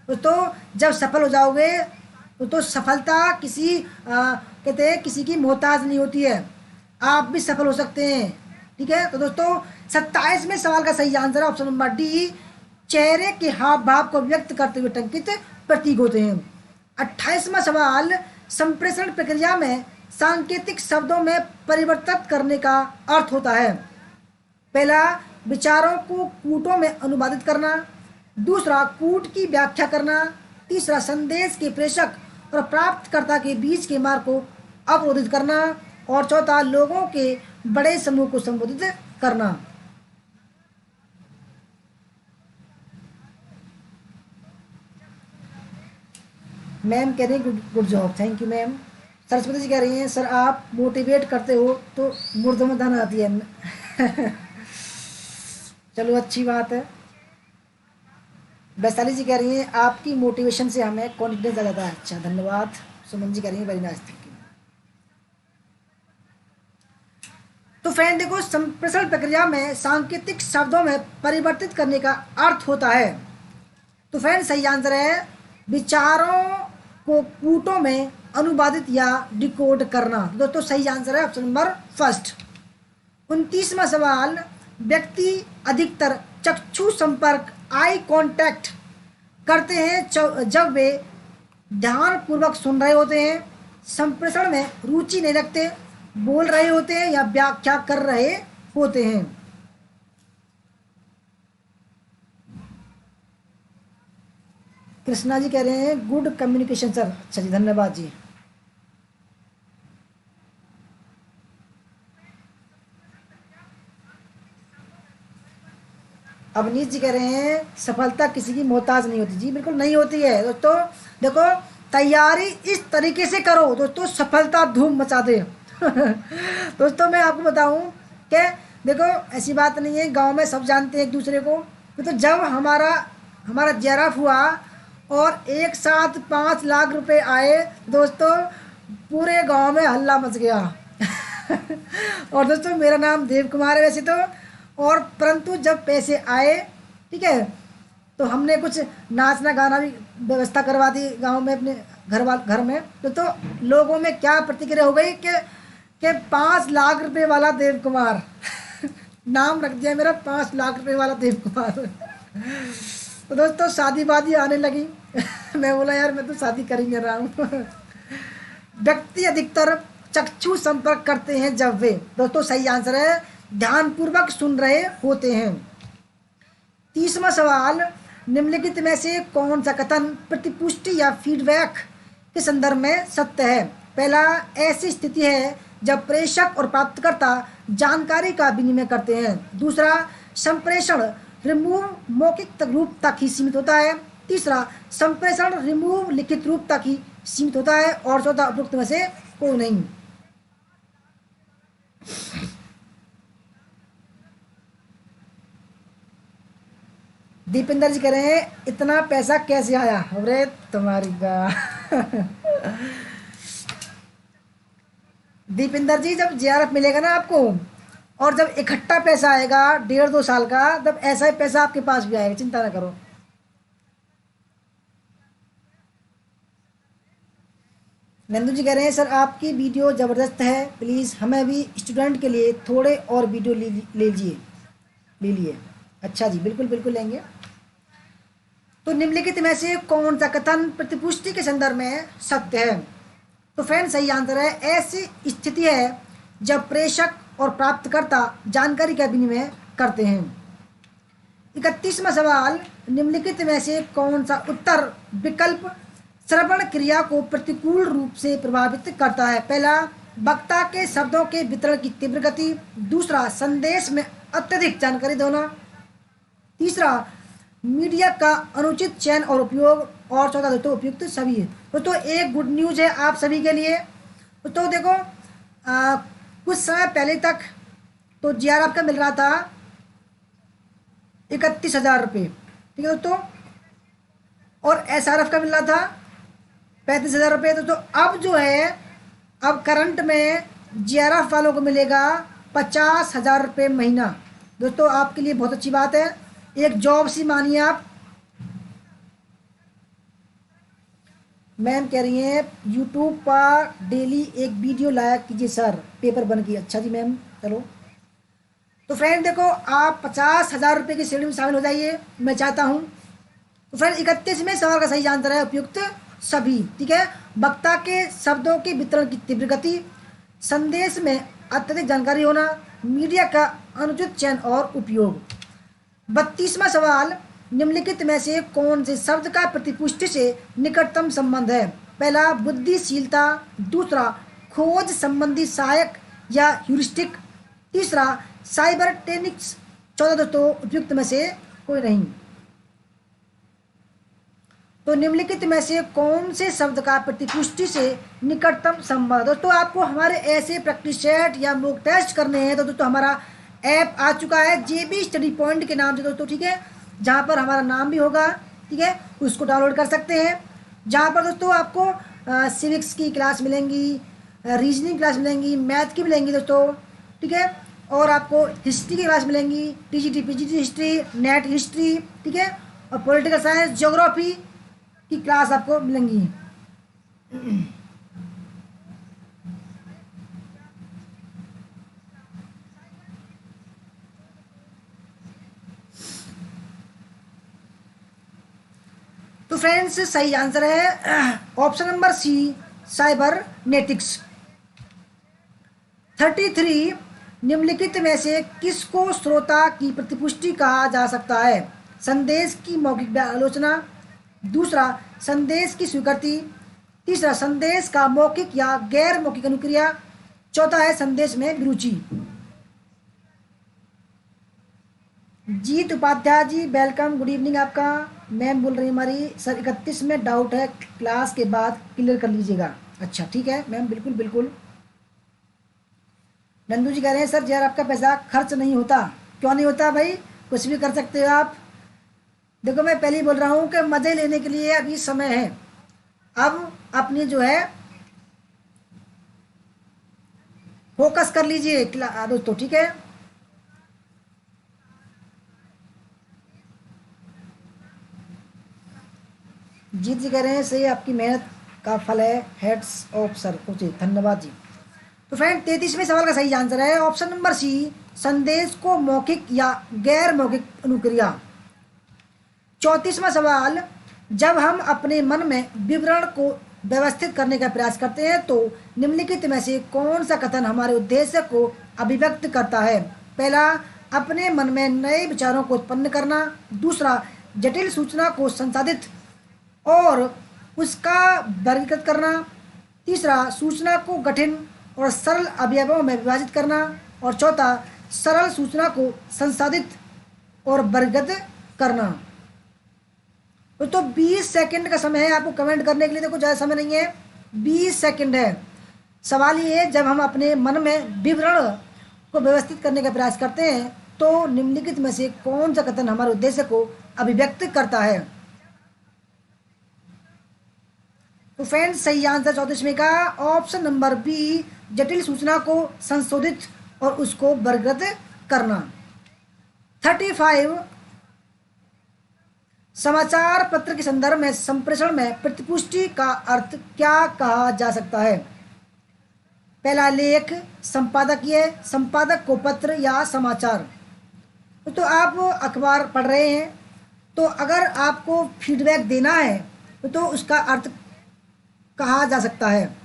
दोस्तों जब सफल हो जाओगे तो सफलता कहते हैं किसी की मोहताज नहीं होती है, आप भी सफल हो सकते हैं। ठीक है, तो दोस्तों 27वें सवाल का सही आंसर है ऑप्शन नंबर डी, चेहरे के हाव भाव को व्यक्त करते हुए टंकित प्रतीक होते हैं। 28वां सवाल, संप्रेषण प्रक्रिया में सांकेतिक शब्दों में परिवर्तित करने का अर्थ होता है। पहला, विचारों को कूटों में अनुवादित करना। दूसरा, कूट की व्याख्या करना। तीसरा, संदेश के प्रेषक और प्राप्तकर्ता के बीच के मार्ग को अवरोधित करना। और चौथा, लोगों के बड़े समूह को संबोधित करना। मैम कह रही हैं good job, thank you ma'am. Saraswati ji कह रही हैं सर आप मोटिवेट करते हो तो मुर्दों में दम आती है। चलो अच्छी बात है। वैशाली जी कह रही हैं आपकी मोटिवेशन से हमें कॉन्फिडेंस आ जाता है। अच्छा धन्यवाद। सुमन जी कह रही हैं वेरी नाइस, थैंक यू। तो फ्रेंड देखो, संप्रेषण प्रक्रिया में सांकेतिक शब्दों में परिवर्तित करने का अर्थ होता है। तो फ्रेंड सही आंसर है विचारों को कूटों में अनुवादित या डिकोड करना। दोस्तों सही आंसर है ऑप्शन नंबर फर्स्ट। 29वां सवाल, व्यक्ति अधिकतर चक्षु संपर्क आई कांटेक्ट करते हैं जब वे ध्यान पूर्वक सुन रहे होते हैं, संप्रेषण में रुचि नहीं रखते, बोल रहे होते हैं या व्याख्या कर रहे होते हैं। कृष्णा जी कह रहे हैं गुड कम्युनिकेशन सर। अच्छा जी, धन्यवाद जी। अवनीश जी कह रहे हैं सफलता किसी की मोहताज नहीं होती। जी बिल्कुल नहीं होती है दोस्तों। देखो, तैयारी इस तरीके से करो दोस्तों, सफलता धूम मचा दे। दोस्तों मैं आपको बताऊं कि देखो ऐसी बात नहीं है, गांव में सब जानते हैं एक दूसरे को। तो जब हमारा जेआरएफ हुआ और एक साथ 5 लाख रुपए आए दोस्तों, पूरे गांव में हल्ला मच गया। और दोस्तों मेरा नाम देव कुमार है वैसे तो, और परंतु जब पैसे आए, ठीक है, तो हमने कुछ नाचना गाना भी व्यवस्था करवा दी गांव में अपने घर में। तो लोगों में क्या प्रतिक्रिया हो गई कि 5 लाख रुपए वाला देव कुमार। नाम रख दिया मेरा 5 लाख रुपए वाला देव कुमार। तो दोस्तों शादी वादी आने लगी। मैं बोला यार मैं तो शादी कर ही नहीं रहा हूँ। व्यक्ति अधिकतर चक्षु संपर्क करते हैं जब वे, दोस्तों सही आंसर है ध्यानपूर्वक सुन रहे होते हैं। 30वां सवाल, निम्नलिखित में से कौन सा कथन प्रतिपुष्टि या फीडबैक के संदर्भ में सत्य है? पहला, ऐसी स्थिति है जब प्रेषक और प्राप्तकर्ता जानकारी का विनिमय करते हैं। दूसरा, संप्रेषण रिमूव मौखिक रूप तक ही सीमित होता है। तीसरा, संप्रेषण रिमूव लिखित रूप तक ही सीमित होता है। और चौथा, उपयुक्त में से कोई नहीं। दीपेंद्र जी कह रहे हैं इतना पैसा कैसे आया? अरे तुम्हारी गा। दीपेंद्र जी जब जेआरएफ मिलेगा ना आपको, और जब इकट्ठा पैसा आएगा 1.5-2 साल का, तब ऐसा ही पैसा आपके पास भी आएगा, चिंता ना करो। नंदू जी कह रहे हैं सर आपकी वीडियो ज़बरदस्त है, प्लीज़ हमें भी स्टूडेंट के लिए थोड़े और वीडियो ले लिए। अच्छा जी, बिल्कुल बिल्कुल लेंगे। तो निम्नलिखित में से कौन सा कथन प्रतिपुष्टि के संदर्भ में सत्य है? तो फ्रेंड सही आंसर है ऐसी स्थिति है जब प्रेषक और प्राप्तकर्ता जानकारी का विनिमय करते हैं। 31वां सवाल, निम्नलिखित में से कौन सा उत्तर विकल्प श्रवण क्रिया को प्रतिकूल रूप से प्रभावित करता है? पहला, वक्ता के शब्दों के वितरण की तीव्र गति। दूसरा, संदेश में अत्यधिक जानकारी देना। तीसरा, मीडिया का अनुचित चयन और उपयोग। और चौथा दोस्तों उपयुक्त सभी है। दोस्तों एक गुड न्यूज है आप सभी के लिए। तो देखो कुछ समय पहले तक तो जेआरएफ का मिल रहा था 31,000 रुपये, ठीक है दोस्तों, और एसआरएफ का मिल रहा था 35,000 रुपये। तो अब जो है, अब करंट में जेआरएफ वालों को मिलेगा 50,000 रुपये महीना। दोस्तों आपके लिए बहुत अच्छी बात है, एक जॉब सी मानिए आप। मैम कह रही हैं यूट्यूब पर डेली एक वीडियो लाया कीजिए सर, पेपर बन गई। अच्छा जी मैम, चलो। तो फ्रेंड देखो, आप 50,000 रुपये की श्रेणी में शामिल हो जाइए, मैं चाहता हूँ। तो फ्रेंड 31वें सवाल का सही आंसर है उपयुक्त सभी, ठीक है। वक्ता के शब्दों के वितरण की तीव्र गति, संदेश में अत्यधिक जानकारी होना, मीडिया का अनुचित चयन और उपयोग। 32वां सवाल, निम्नलिखित में से कौन से शब्द का प्रतिपुष्टि से निकटतम संबंध है? पहला, बुद्धिशीलता। दूसरा, खोज संबंधी सहायक या ह्यूरिस्टिक। तीसरा, साइबर टेक्निक्स। चौथा दोस्तों उपयुक्त में से कोई नहीं। तो निम्नलिखित में से कौन से शब्द का प्रतिपुष्टि से निकटतम संबंध? दोस्तों आपको हमारे ऐसे प्रैक्टिस सेट या मॉक टेस्ट करने हैं तो दोस्तों हमारा ऐप आ चुका है JB स्टडी पॉइंट के नाम से दोस्तों, ठीक है, जहाँ पर हमारा नाम भी होगा, ठीक है, उसको डाउनलोड कर सकते हैं। जहाँ पर दोस्तों आपको सिविक्स की क्लास मिलेंगी, रीजनिंग क्लास मिलेंगी, मैथ की मिलेंगी दोस्तों, ठीक है, और आपको हिस्ट्री की क्लास मिलेंगी, TGT PGT history, net history, ठीक है, और पॉलिटिकल साइंस, ज्योग्राफी की क्लास आपको मिलेंगी। तो फ्रेंड्स सही आंसर है ऑप्शन नंबर सी, साइबर नेटिक्स। 33, निम्नलिखित में से किसको श्रोता की प्रतिपुष्टि कहा जा सकता है? संदेश की मौखिक आलोचना, दूसरा संदेश की स्वीकृति, तीसरा संदेश का मौखिक या गैर मौखिक अनुक्रिया, चौथा है संदेश में रुचि। जीत Upadhyay ji welcome, good evening आपका। मैम बोल रही हमारी सर 31 में डाउट है, क्लास के बाद क्लियर कर लीजिएगा। अच्छा ठीक है मैम, बिल्कुल बिल्कुल। नंदू जी कह रहे हैं सर यार आपका पैसा खर्च नहीं होता। क्यों नहीं होता भाई, कुछ भी कर सकते हो आप। देखो मैं पहले ही बोल रहा हूँ कि मज़े लेने के लिए अभी समय है। अब अपनी जो है फोकस कर लीजिए दोस्तों, ठीक है। जीत जी कह रहे हैं सही, आपकी मेहनत का फल है, हेड्स ऑफ सर। ओके धन्यवाद जी। तो फ्रेंड 33वें सवाल का सही आंसर है ऑप्शन नंबर सी, संदेश को मौखिक या गैर मौखिक अनुक्रिया। 34वां सवाल, जब हम अपने मन में विवरण को व्यवस्थित करने का प्रयास करते हैं तो निम्नलिखित में से कौन सा कथन हमारे उद्देश्य को अभिव्यक्त करता है? पहला, अपने मन में नए विचारों को उत्पन्न करना, दूसरा जटिल सूचना को संसाधित और उसका वर्गीकृत करना, तीसरा सूचना को कठिन और सरल अवयवों में विभाजित करना, और चौथा सरल सूचना को संसाधित और वर्गीकृत करना। तो 20 सेकंड का समय है आपको कमेंट करने के लिए। देखो ज़्यादा समय नहीं है, 20 सेकंड है। सवाल ये है, जब हम अपने मन में विवरण को व्यवस्थित करने का प्रयास करते हैं तो निम्नलिखित में से कौन सा कथन हमारे उद्देश्य को अभिव्यक्त करता है? तो फ्रेंड्स सही आंसर 34वें का ऑप्शन नंबर बी, जटिल सूचना को संशोधित और उसको वर्गीकृत करना। 35, समाचार पत्र के संदर्भ में संप्रेषण में प्रतिपुष्टि का अर्थ क्या कहा जा सकता है? पहला, लेख, संपादकीय, संपादक को पत्र या समाचार। तो आप अखबार पढ़ रहे हैं तो अगर आपको फीडबैक देना है तो उसका अर्थ कहा जा सकता है।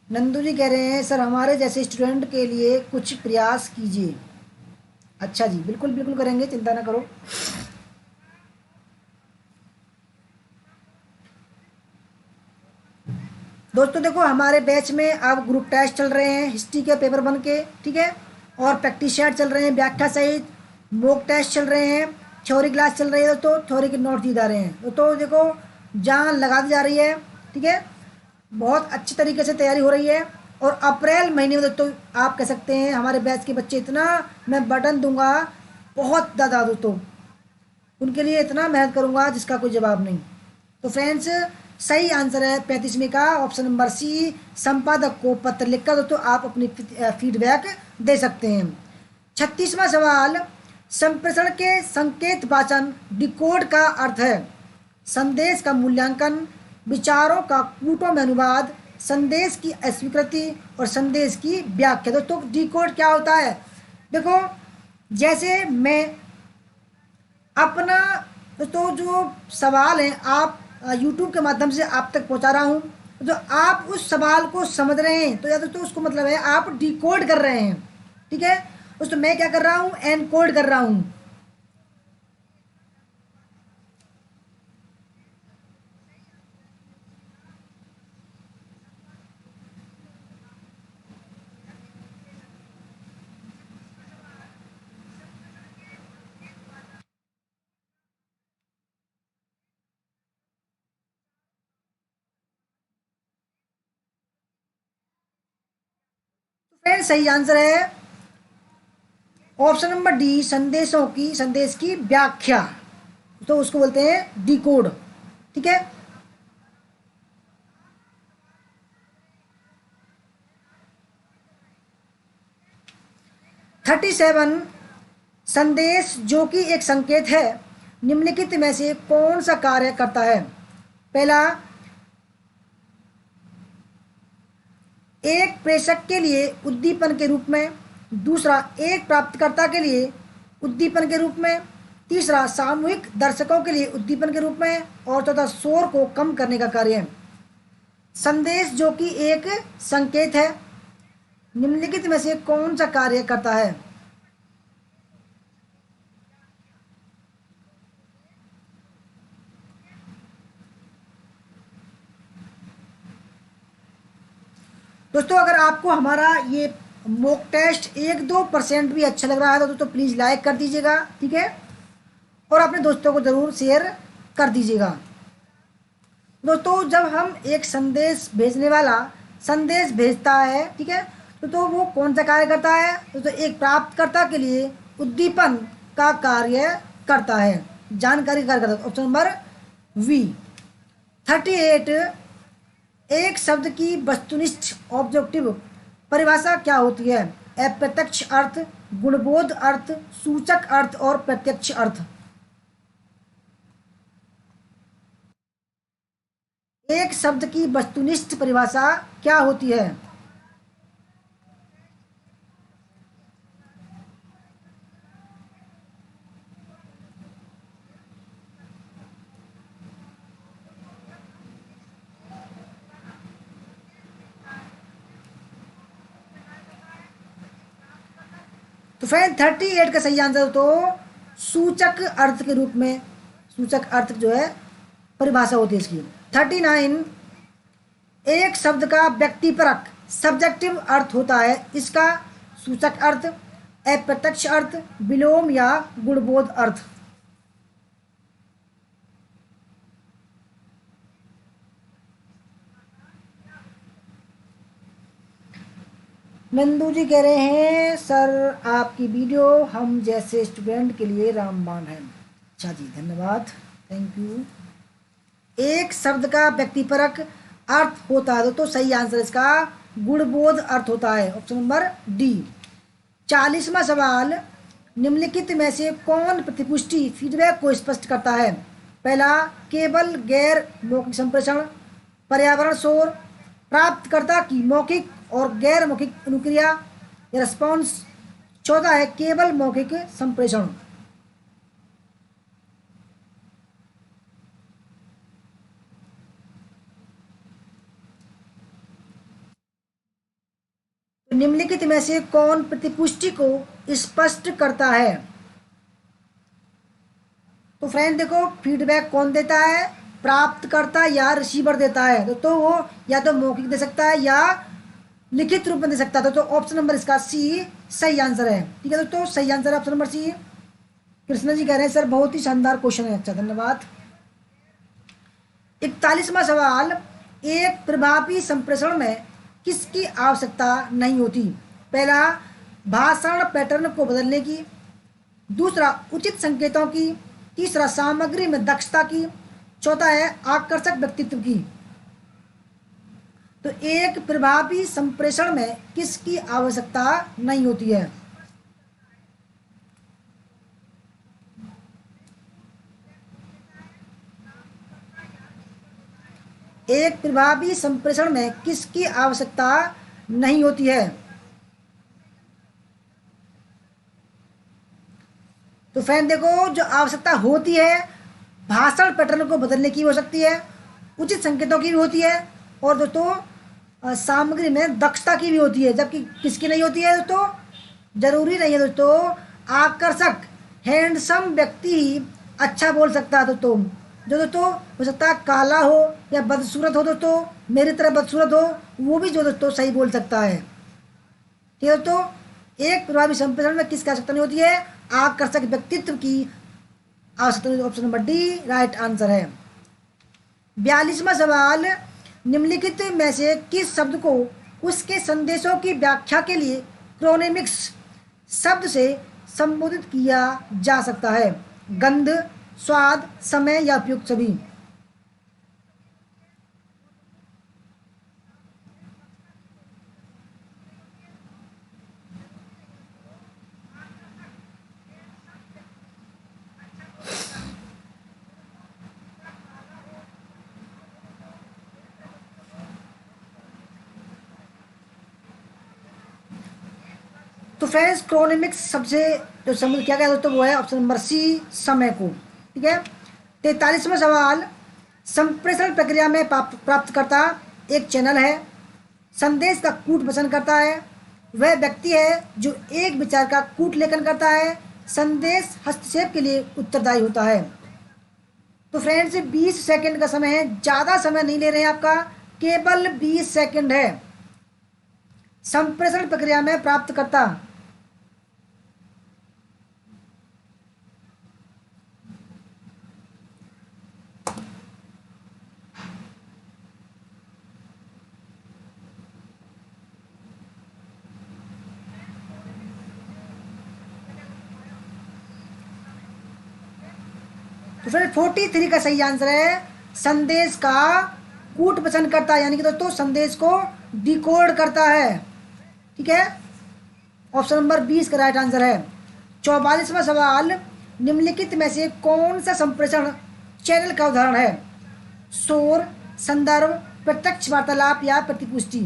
नंदू जी कह रहे हैं सर हमारे जैसे स्टूडेंट के लिए कुछ प्रयास कीजिए। अच्छा जी, बिल्कुल बिल्कुल करेंगे, चिंता ना करो। दोस्तों देखो हमारे बैच में अब ग्रुप टेस्ट चल रहे हैं हिस्ट्री के पेपर 1 के, ठीक है, और प्रैक्टिस सेट चल रहे हैं व्याख्या सहित, मॉक टेस्ट चल रहे हैं, थ्योरी क्लास चल रही है दोस्तों, थ्योरी के नोट दिए जा रहे हैं। तो देखो जान लगा दी जा रही है, ठीक है, बहुत अच्छी तरीके से तैयारी हो रही है। और अप्रैल महीने में दोस्तों आप कह सकते हैं हमारे बैच के बच्चे इतना मैं बटन दूंगा, बहुत ज़्यादा दोस्तों, उनके लिए इतना मेहनत करूंगा जिसका कोई जवाब नहीं। तो फ्रेंड्स सही आंसर है 35वें का ऑप्शन नंबर सी, संपादक को पत्र लिखकर दोस्तों आप अपनी फीडबैक दे सकते हैं। 36वां सवाल, संप्रेषण के संकेत वाचन डिकोड का अर्थ है संदेश का मूल्यांकन, विचारों का कूटों में अनुवाद, संदेश की अस्वीकृति और संदेश की व्याख्या। दोस्तों डिकोड क्या होता है? देखो जैसे मैं अपना दोस्तों जो सवाल है आप YouTube के माध्यम से आप तक पहुंचा रहा हूं, तो आप उस सवाल को समझ रहे हैं तो या तो उसको मतलब है आप डिकोड कर रहे हैं, ठीक है। दोस्तों मैं क्या कर रहा हूं? एनकोड कर रहा हूं। फ्रेंड सही आंसर है ऑप्शन नंबर डी, संदेश की व्याख्या, तो उसको बोलते हैं डिकोड, ठीक है। 37 संदेश जो कि एक संकेत है, निम्नलिखित में से कौन सा कार्य करता है? पहला, एक प्रेषक के लिए उद्दीपन के रूप में। दूसरा, एक प्राप्तकर्ता के लिए उद्दीपन के रूप में। तीसरा, सामूहिक दर्शकों के लिए उद्दीपन के रूप में। और चौथा, शोर को कम करने का कार्य है। संदेश जो कि एक संकेत है, निम्नलिखित में से कौन सा कार्य करता है? दोस्तों, अगर आपको हमारा ये मॉक टेस्ट 1-2% भी अच्छा लग रहा है तो दोस्तों प्लीज़ लाइक कर दीजिएगा, ठीक है, और अपने दोस्तों को ज़रूर शेयर कर दीजिएगा। दोस्तों, जब हम एक संदेश भेजने वाला संदेश भेजता है, ठीक है, तो वो कौन सा कार्य करता है? तो एक प्राप्तकर्ता के लिए उद्दीपन का कार्य करता है, जानकारी का कार्य करता है। Option number we. 38 एक शब्द की वस्तुनिष्ठ ऑब्जेक्टिव परिभाषा क्या होती है? अप्रत्यक्ष अर्थ, गुणबोध अर्थ, सूचक अर्थ और प्रत्यक्ष अर्थ। एक शब्द की वस्तुनिष्ठ परिभाषा क्या होती है? तो फ्रेंड 38 का सही आंसर तो सूचक अर्थ के रूप में, सूचक अर्थ जो है परिभाषा होती है इसकी। 39 एक शब्द का व्यक्तिपरक सब्जेक्टिव अर्थ होता है, इसका सूचक अर्थ, अप्रत्यक्ष अर्थ, विलोम या गुणबोध अर्थ। नंदू जी कह रहे हैं सर आपकी वीडियो हम जैसे स्टूडेंट के लिए रामबाण है। अच्छा जी, धन्यवाद, थैंक यू। एक शब्द का व्यक्तिपरक अर्थ होता है तो सही आंसर इसका गुणबोध अर्थ होता है, ऑप्शन नंबर डी। 40वां सवाल, निम्नलिखित में से कौन प्रतिपुष्टि फीडबैक को स्पष्ट करता है? पहला, केवल गैर मौखिक संप्रेषण, पर्यावरण शोर, प्राप्तकर्ता की मौखिक और गैर मौखिक अनुक्रिया या रिस्पॉन्स। चौथा है केवल मौखिक संप्रेषण। निम्नलिखित में से कौन प्रतिपुष्टि को स्पष्ट करता है? तो फ्रेंड देखो, फीडबैक कौन देता है? प्राप्तकर्ता या रिसीवर देता है, तो वो या तो मौखिक दे सकता है या लिखित रूप में दे सकता है। तो ऑप्शन नंबर इसका सी सही आंसर है, ठीक है दोस्तों, सही आंसर है ऑप्शन नंबर सी। कृष्णा जी कह रहे हैं सर बहुत ही शानदार क्वेश्चन है, अच्छा धन्यवाद। 41वां सवाल, एक प्रभावी संप्रेषण में किसकी आवश्यकता नहीं होती? पहला, भाषण पैटर्न को बदलने की। दूसरा, उचित संकेतों की। तीसरा, सामग्री में दक्षता की। चौथा है आकर्षक व्यक्तित्व की। तो एक प्रभावी संप्रेषण में किसकी आवश्यकता नहीं होती है? एक प्रभावी संप्रेषण में किसकी आवश्यकता नहीं होती है? तो फ्रेंड देखो, जो आवश्यकता होती है भाषण पैटर्न को बदलने की हो सकती है, उचित संकेतों की भी होती है, और दोस्तों सामग्री में दक्षता की भी होती है। जबकि किसकी नहीं होती है दोस्तों? जरूरी नहीं है दोस्तों आकर्षक हैंडसम व्यक्ति ही अच्छा बोल सकता है दोस्तों। जो दोस्तों हो सकता है काला हो या बदसूरत हो दोस्तों, मेरी तरह बदसूरत हो, वो भी जो दोस्तों सही बोल सकता है, ठीक है दोस्तों। एक प्रभावी संप्रेषण में किसकी आवश्यकता नहीं होती है? आकर्षक व्यक्तित्व की आवश्यकता नहीं। Option number D right answer है। 42वां सवाल, निम्नलिखित में से किस शब्द को उसके संदेशों की व्याख्या के लिए क्रोनेमिक्स शब्द से संबोधित किया जा सकता है? गंध, स्वाद, समय या उपयुक्त सभी। तो फ्रेंड्स क्रोनेमिक्स सबसे जो समझ क्या गया दोस्तों वो है ऑप्शन नंबर सी, समय को। ठीक है। 43वां सवाल, संप्रेषण प्रक्रिया में प्राप्तकर्ता एक चैनल है, संदेश का कूट पसंद करता है, वह व्यक्ति है जो एक विचार का कूट लेखन करता है, संदेश हस्तक्षेप के लिए उत्तरदायी होता है। तो फ्रेंड्स 20 सेकंड का समय है, ज़्यादा समय नहीं ले रहे हैं आपका, केवल 20 सेकंड है। संप्रेषण प्रक्रिया में प्राप्तकर्ता, तो फ्रेंड 43 का सही आंसर है संदेश का कूट पसंद करता है, यानी कि दोस्तों संदेश को डिकोड करता है। ठीक है। ऑप्शन नंबर 20 का राइट आंसर है। 44वां सवाल, निम्नलिखित में से कौन सा संप्रेषण चैनल का उदाहरण है? शोर, संदर्भ, प्रत्यक्ष वार्तालाप या प्रतिपुष्टि।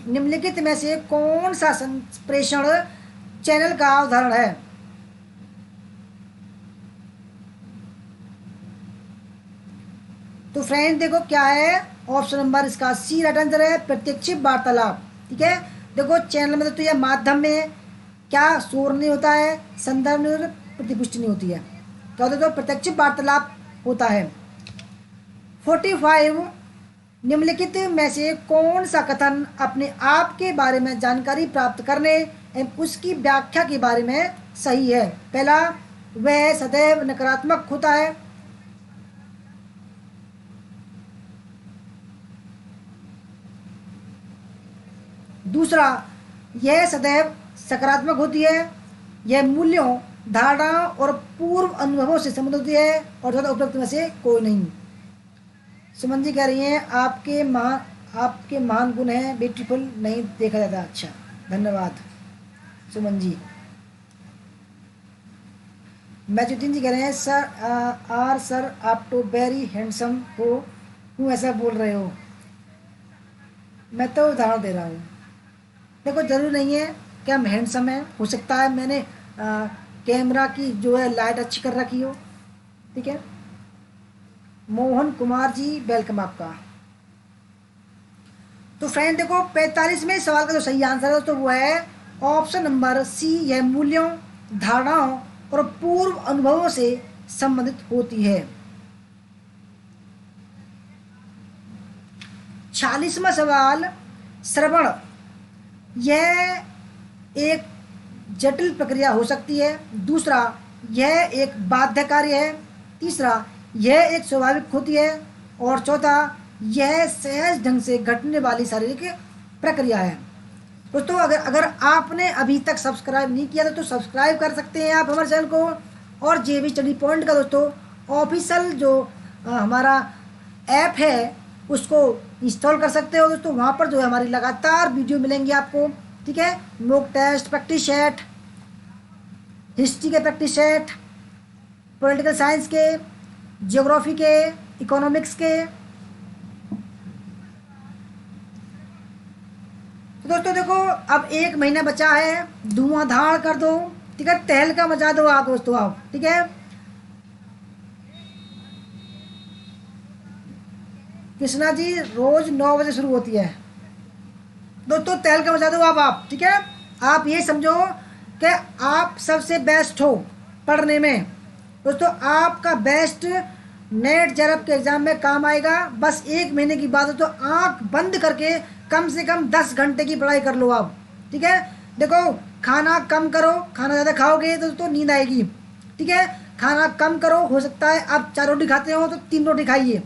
निम्नलिखित में से कौन सा संप्रेषण चैनल का उदाहरण है? तो फ्रेंड देखो क्या है, ऑप्शन नंबर इसका सी राइट आंसर है, प्रत्यक्ष वार्तालाप। ठीक है। देखो चैनल में तो यह माध्यम में क्या शोर नहीं होता है, संदर्भ नहीं होता, प्रतिपुष्टि नहीं होती है, क्या होता है? तो प्रत्यक्ष वार्तालाप होता है। 45, निम्नलिखित में से कौन सा कथन अपने आप के बारे में जानकारी प्राप्त करने एवं उसकी व्याख्या के बारे में सही है? पहला, वह सदैव नकारात्मक होता है। दूसरा, यह सदैव सकारात्मक होती है। यह मूल्यों, धारणाओं और पूर्व अनुभवों से संबंधित होती है। और ज़्यादा उपयुक्त में से कोई नहीं। सुमन जी कह रही हैं आपके महान गुण हैं, ब्यूटीफुल नहीं देखा जाता। अच्छा, धन्यवाद सुमन जी। मैजुद्दीन जी कह रहे हैं सर आप तो वेरी हैंडसम हो, क्यों ऐसा बोल रहे हो? मैं तो उदाहरण दे रहा हूँ। देखो जरूरी नहीं है कि हम हैंडसम हैं, हो सकता है मैंने कैमरा की जो है लाइट अच्छी कर रखी हो। ठीक है। मोहन कुमार जी वेलकम आपका। तो फ्रेंड देखो 45वें सवाल का जो सही आंसर है तो वो है ऑप्शन नंबर सी, यह मूल्यों, धारणाओं और पूर्व अनुभवों से संबंधित होती है। 46वां सवाल, श्रवण यह एक जटिल प्रक्रिया हो सकती है। दूसरा, यह एक बाध्य कार्य है। तीसरा, यह एक स्वाभाविक होती है। और चौथा, यह सहज ढंग से घटने वाली शारीरिक प्रक्रिया है। दोस्तों अगर आपने अभी तक सब्सक्राइब नहीं किया तो सब्सक्राइब कर सकते हैं आप हमारे चैनल को। और जेबी स्टडी पॉइंट का दोस्तों ऑफिशियल जो हमारा ऐप है उसको इंस्टॉल कर सकते हो दोस्तों। वहाँ पर जो है हमारी लगातार वीडियो मिलेंगी आपको। ठीक है। Mock test, practice set, history के प्रैक्टिस सेट, पॉलिटिकल साइंस के, ज्योग्राफी के, इकोनॉमिक्स के। तो दोस्तों देखो अब 1 महीना बचा है, धुआंधार कर दो। ठीक है। तहलका मचा दो आप दोस्तों आप। ठीक है। कृष्णा जी रोज 9 बजे शुरू होती है। दोस्तों तहलका मचा दो आप। ठीक है। आप ये समझो कि आप सबसे बेस्ट हो पढ़ने में। दोस्तों आपका बेस्ट नेट जरब के एग्जाम में काम आएगा। बस 1 महीने की बात है तो आंख बंद करके कम से कम 10 घंटे की पढ़ाई कर लो आप। ठीक है। देखो खाना कम करो, खाना ज़्यादा खाओगे तो नींद आएगी। ठीक है। खाना कम करो, हो सकता है आप 4 रोटी खाते हो तो 3 रोटी खाइए।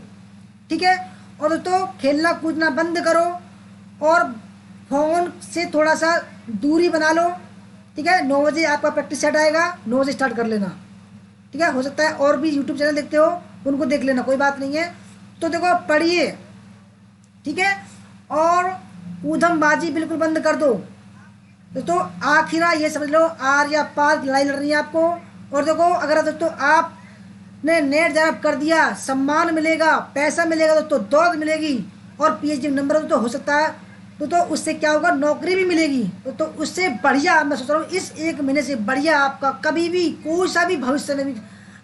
ठीक है। और दोस्तों खेलना कूदना बंद करो और फ़ोन से थोड़ा सा दूरी बना लो। ठीक है। 9 बजे आपका प्रैक्टिस सेट आएगा, 9 बजे स्टार्ट कर लेना। ठीक है। हो सकता है और भी यूट्यूब चैनल देखते हो उनको देख लेना, कोई बात नहीं है। तो देखो पढ़िए। ठीक है। और ऊधमबाजी बिल्कुल बंद कर दो। दोस्तों आखिर ये समझ लो आर या पार की लड़ाई लड़ रही है आपको। और देखो अगर दोस्तों आपने नेट जरब कर दिया, सम्मान मिलेगा, पैसा मिलेगा दोस्तों, दौलत मिलेगी और पीएचडी नंबर दोस्तों हो सकता है तो उससे क्या होगा, नौकरी भी मिलेगी। तो उससे बढ़िया मैं सोच रहा हूँ इस 1 महीने से बढ़िया आपका कभी भी कोई सा भी भविष्य में भी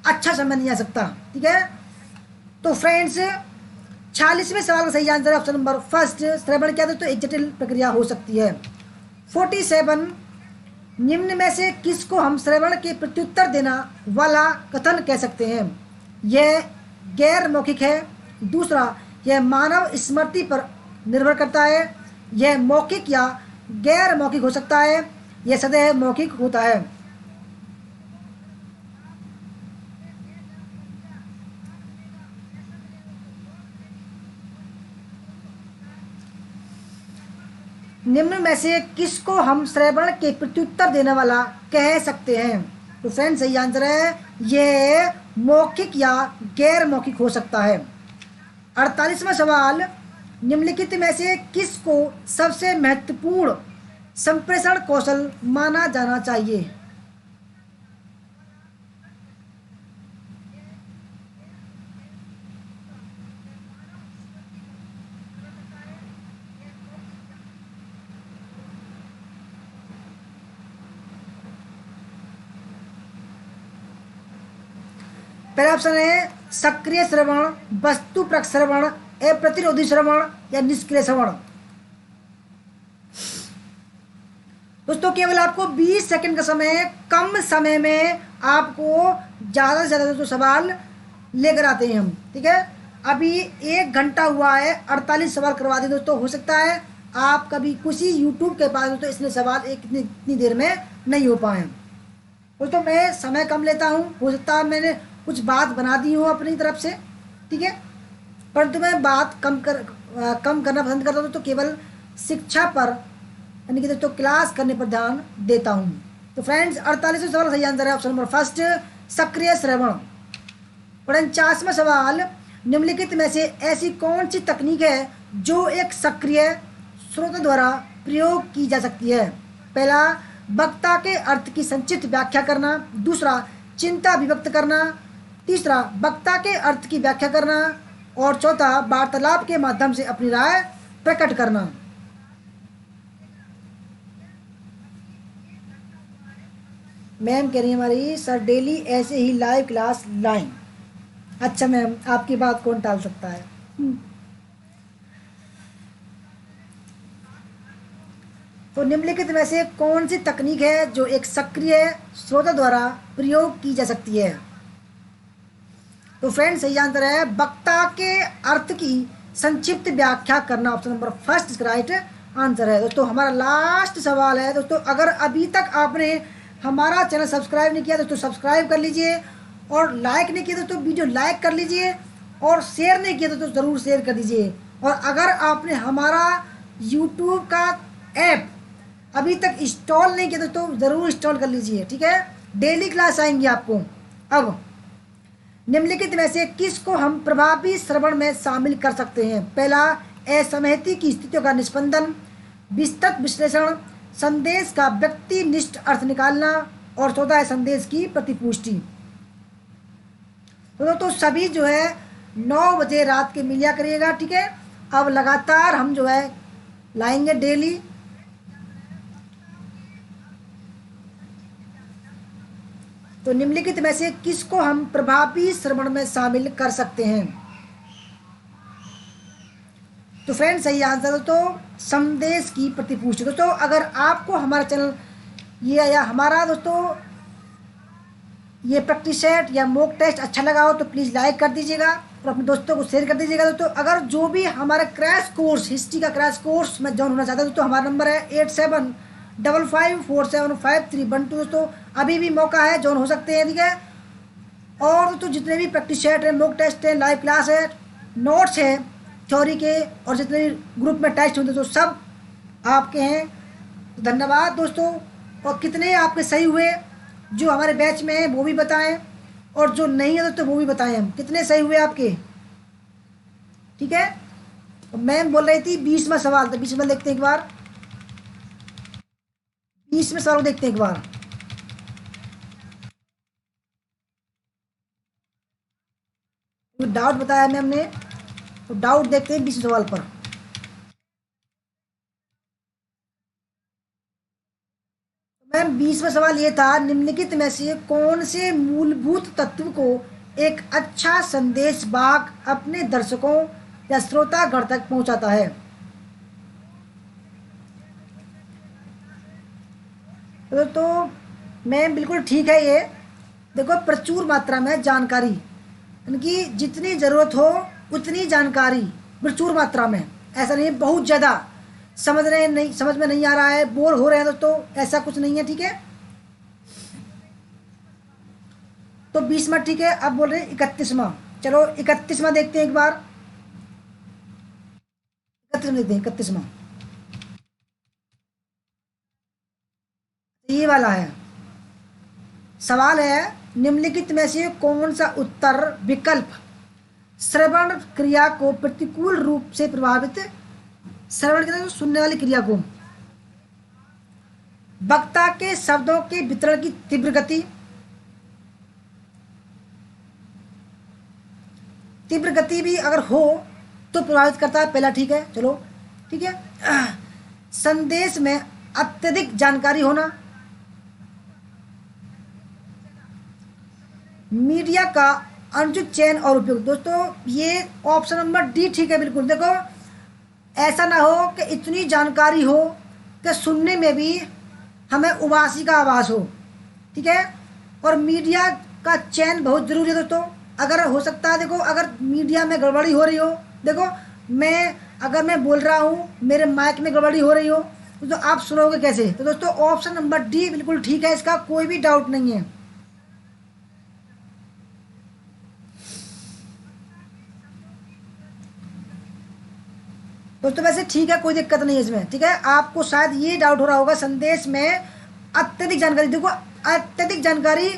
अच्छा समय नहीं आ सकता। ठीक है, तो फ्रेंड्स 46वें सवाल का सही आंसर है ऑप्शन नंबर फर्स्ट, श्रवण क्या तो एक जटिल प्रक्रिया हो सकती है। 47, निम्न में से किसको हम श्रवण के प्रत्युत्तर देना वाला कथन कह सकते हैं। यह गैर मौखिक है। दूसरा, यह मानव स्मृति पर निर्भर करता है। यह मौखिक या गैर मौखिक हो सकता है। यह सदैव मौखिक होता है। निम्न में से किसको हम श्रवण के प्रत्युत्तर देने वाला कह सकते हैं। तो फ्रेंड सही आंसर है यह मौखिक या गैर मौखिक हो सकता है। 48वां सवाल, निम्नलिखित में से किसको सबसे महत्वपूर्ण संप्रेषण कौशल माना जाना चाहिए। पहला ऑप्शन है सक्रिय श्रवण, वस्तुपरक श्रवण, अप्रतिरोधी श्रवण या निष्क्रिय श्रवण। दोस्तों केवल आपको 20 सेकंड का समय है, कम समय में आपको ज़्यादा से ज़्यादा दोस्तों सवाल लेकर आते हैं हम। ठीक है, अभी 1 घंटा हुआ है, 48 सवाल करवा दें दोस्तों। हो सकता है आप कभी किसी यूट्यूब के पास दोस्तों इसलिए सवाल इतनी देर में नहीं हो पाए। दोस्तों मैं समय कम लेता हूँ, हो सकता है मैंने कुछ बात बना दी हो अपनी तरफ से। ठीक है, परंतु मैं बात कम करना पसंद करता हूँ, तो केवल शिक्षा पर यानी कि दोस्तों क्लास करने पर ध्यान देता हूँ। तो फ्रेंड्स 48वें सवाल सही आंसर है ऑप्शन नंबर फर्स्ट, सक्रिय श्रवण। 49वां सवाल, निम्नलिखित में से ऐसी कौन सी तकनीक है जो एक सक्रिय श्रोता द्वारा प्रयोग की जा सकती है। पहला, वक्ता के अर्थ की संक्षिप्त व्याख्या करना। दूसरा, चिंता अभिव्यक्त करना। तीसरा, वक्ता के अर्थ की व्याख्या करना। और चौथा, वार्तालाप के माध्यम से अपनी राय प्रकट करना। मैम कह रही है हमारी सर डेली ऐसे ही लाइव क्लास लाएं। अच्छा मैम, आपकी बात कौन टाल सकता है। तो निम्नलिखित में से कौन सी तकनीक है जो एक सक्रिय श्रोता द्वारा प्रयोग की जा सकती है। तो फ्रेंड्स सही आंसर है वक्ता के अर्थ की संक्षिप्त व्याख्या करना। ऑप्शन नंबर फर्स्ट इसका राइट आंसर है। दोस्तों हमारा लास्ट सवाल है दोस्तों, अगर अभी तक आपने हमारा चैनल सब्सक्राइब नहीं किया दोस्तों सब्सक्राइब कर लीजिए, और लाइक नहीं किया दोस्तों वीडियो लाइक कर लीजिए, और शेयर नहीं किया दोस्तों ज़रूर शेयर कर दीजिए। और अगर आपने हमारा यूट्यूब का ऐप अभी तक इंस्टॉल नहीं किया दोस्तों ज़रूर इंस्टॉल कर लीजिए। ठीक है, डेली क्लास आएंगी आपको। अब निम्नलिखित में से किसको हम प्रभावी श्रवण में शामिल कर सकते हैं। पहला, असहमति की स्थितियों का निष्पंदन, विस्तृत विश्लेषण, संदेश का व्यक्तिनिष्ठ अर्थ निकालना, और चौथा है संदेश की प्रतिपुष्टि। तो दोस्तों सभी जो है 9 बजे रात के मिलिया करिएगा। ठीक है, अब लगातार हम जो है लाएंगे डेली। तो निम्नलिखित में से किसको हम प्रभावी श्रवण में शामिल कर सकते हैं। तो फ्रेंड्स सही आंसर तो संदेश की प्रतिपुष्टि। दोस्तों अगर आपको हमारा चैनल ये या हमारा दोस्तों ये प्रैक्टिस सेट या मॉक टेस्ट अच्छा लगा हो तो प्लीज़ लाइक कर दीजिएगा और अपने दोस्तों को शेयर कर दीजिएगा। दोस्तों अगर जो भी हमारा क्रैश कोर्स हिस्ट्री का क्रैश कोर्स में ज्वाइन होना चाहता है दोस्तों हमारा नंबर है 8755475312। दोस्तों अभी भी मौका है, ज्वाइन हो सकते हैं। ठीक है, और दोस्तों जितने भी प्रैक्टिस सेट है, मॉक टेस्ट है, लाइव क्लास है, नोट्स है थ्योरी के, और जितने भी ग्रुप में टेस्ट होते हैं तो सब आपके हैं। तो धन्यवाद दोस्तों। और कितने आपके सही हुए जो हमारे बैच में हैं वो भी बताएं, और जो नहीं है दोस्तों वो भी बताएं हम कितने सही हुए आपके। ठीक है, तो मैम बोल रही थी 20वां सवाल, तो 20वां देखते हैं एक बार। 20वें सवाल को देखते हैं एक बार। डाउट बताया मैम ने, तो डाउट देखते हैं 20वें सवाल पर। 20वां सवाल ये था, निम्नलिखित में से कौन से मूलभूत तत्व को एक अच्छा संदेश वाहक अपने दर्शकों या श्रोतागण तक पहुंचाता है? तो मैम बिल्कुल ठीक है ये। देखो, प्रचुर मात्रा में जानकारी, यानी कि जितनी ज़रूरत हो उतनी जानकारी प्रचुर मात्रा में, ऐसा नहीं बहुत ज़्यादा समझ में नहीं आ रहा है, बोर हो रहे हैं दोस्तों, ऐसा कुछ नहीं है, ठीक है। तो 20वां ठीक है, अब बोल रहे हैं 31वां। चलो 31वां देखते हैं एक बार। 31वां देखते हैं, 31वां ये वाला है। सवाल है, निम्नलिखित में से कौन सा उत्तर विकल्प श्रवण क्रिया को प्रतिकूल रूप से प्रभावित, श्रवण की सुनने वाली क्रिया को, वक्ता के शब्दों के वितरण की तीव्र गति, तीव्र गति भी अगर हो तो प्रभावित करता है, पहला ठीक है, चलो ठीक है। संदेश में अत्यधिक जानकारी होना, मीडिया का अनुचित चयन और उपयोग। दोस्तों ये ऑप्शन नंबर डी ठीक है बिल्कुल। देखो, ऐसा ना हो कि इतनी जानकारी हो कि सुनने में भी हमें उबासी का आवाज़ हो, ठीक है। और मीडिया का चयन बहुत ज़रूरी है दोस्तों। अगर हो सकता है, देखो अगर मीडिया में गड़बड़ी हो रही हो, देखो अगर मैं बोल रहा हूँ, मेरे माइक में गड़बड़ी हो रही हो, तो आप सुनोगे कैसे? तो दोस्तों ऑप्शन नंबर डी बिल्कुल ठीक है, इसका कोई भी डाउट नहीं है। दोस्तों वैसे ठीक है, कोई दिक्कत नहीं है इसमें, ठीक है। आपको शायद ये डाउट हो रहा होगा, संदेश में अत्यधिक जानकारी, देखो अत्यधिक जानकारी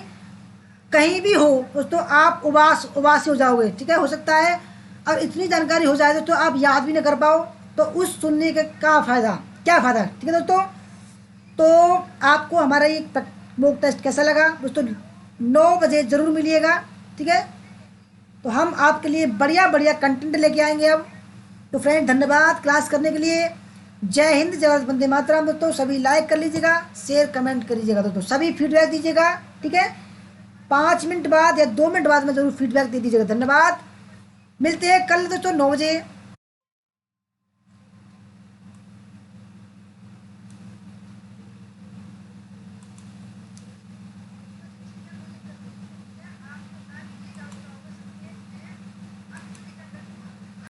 कहीं भी हो दोस्तों आप उबासी हो जाओगे, ठीक है। हो सकता है अब इतनी जानकारी हो जाए तो आप याद भी नहीं कर पाओ, तो उस सुनने का क्या फ़ायदा, ठीक है दोस्तों। तो आपको हमारा ये मॉक टेस्ट कैसा लगा दोस्तों? 9 बजे ज़रूर मिलिएगा, ठीक है। तो हम आपके लिए बढ़िया बढ़िया कंटेंट लेके आएंगे अब। तो फ्रेंड धन्यवाद क्लास करने के लिए। जय हिंद, जय भारत, वंदे मातरम। दोस्तों सभी लाइक कर लीजिएगा, शेयर कमेंट कर लीजिएगा दोस्तों, सभी फीडबैक दीजिएगा, ठीक है। 5 मिनट बाद या 2 मिनट बाद में ज़रूर फीडबैक दे दीजिएगा। धन्यवाद, मिलते हैं कल दोस्तों 9 बजे।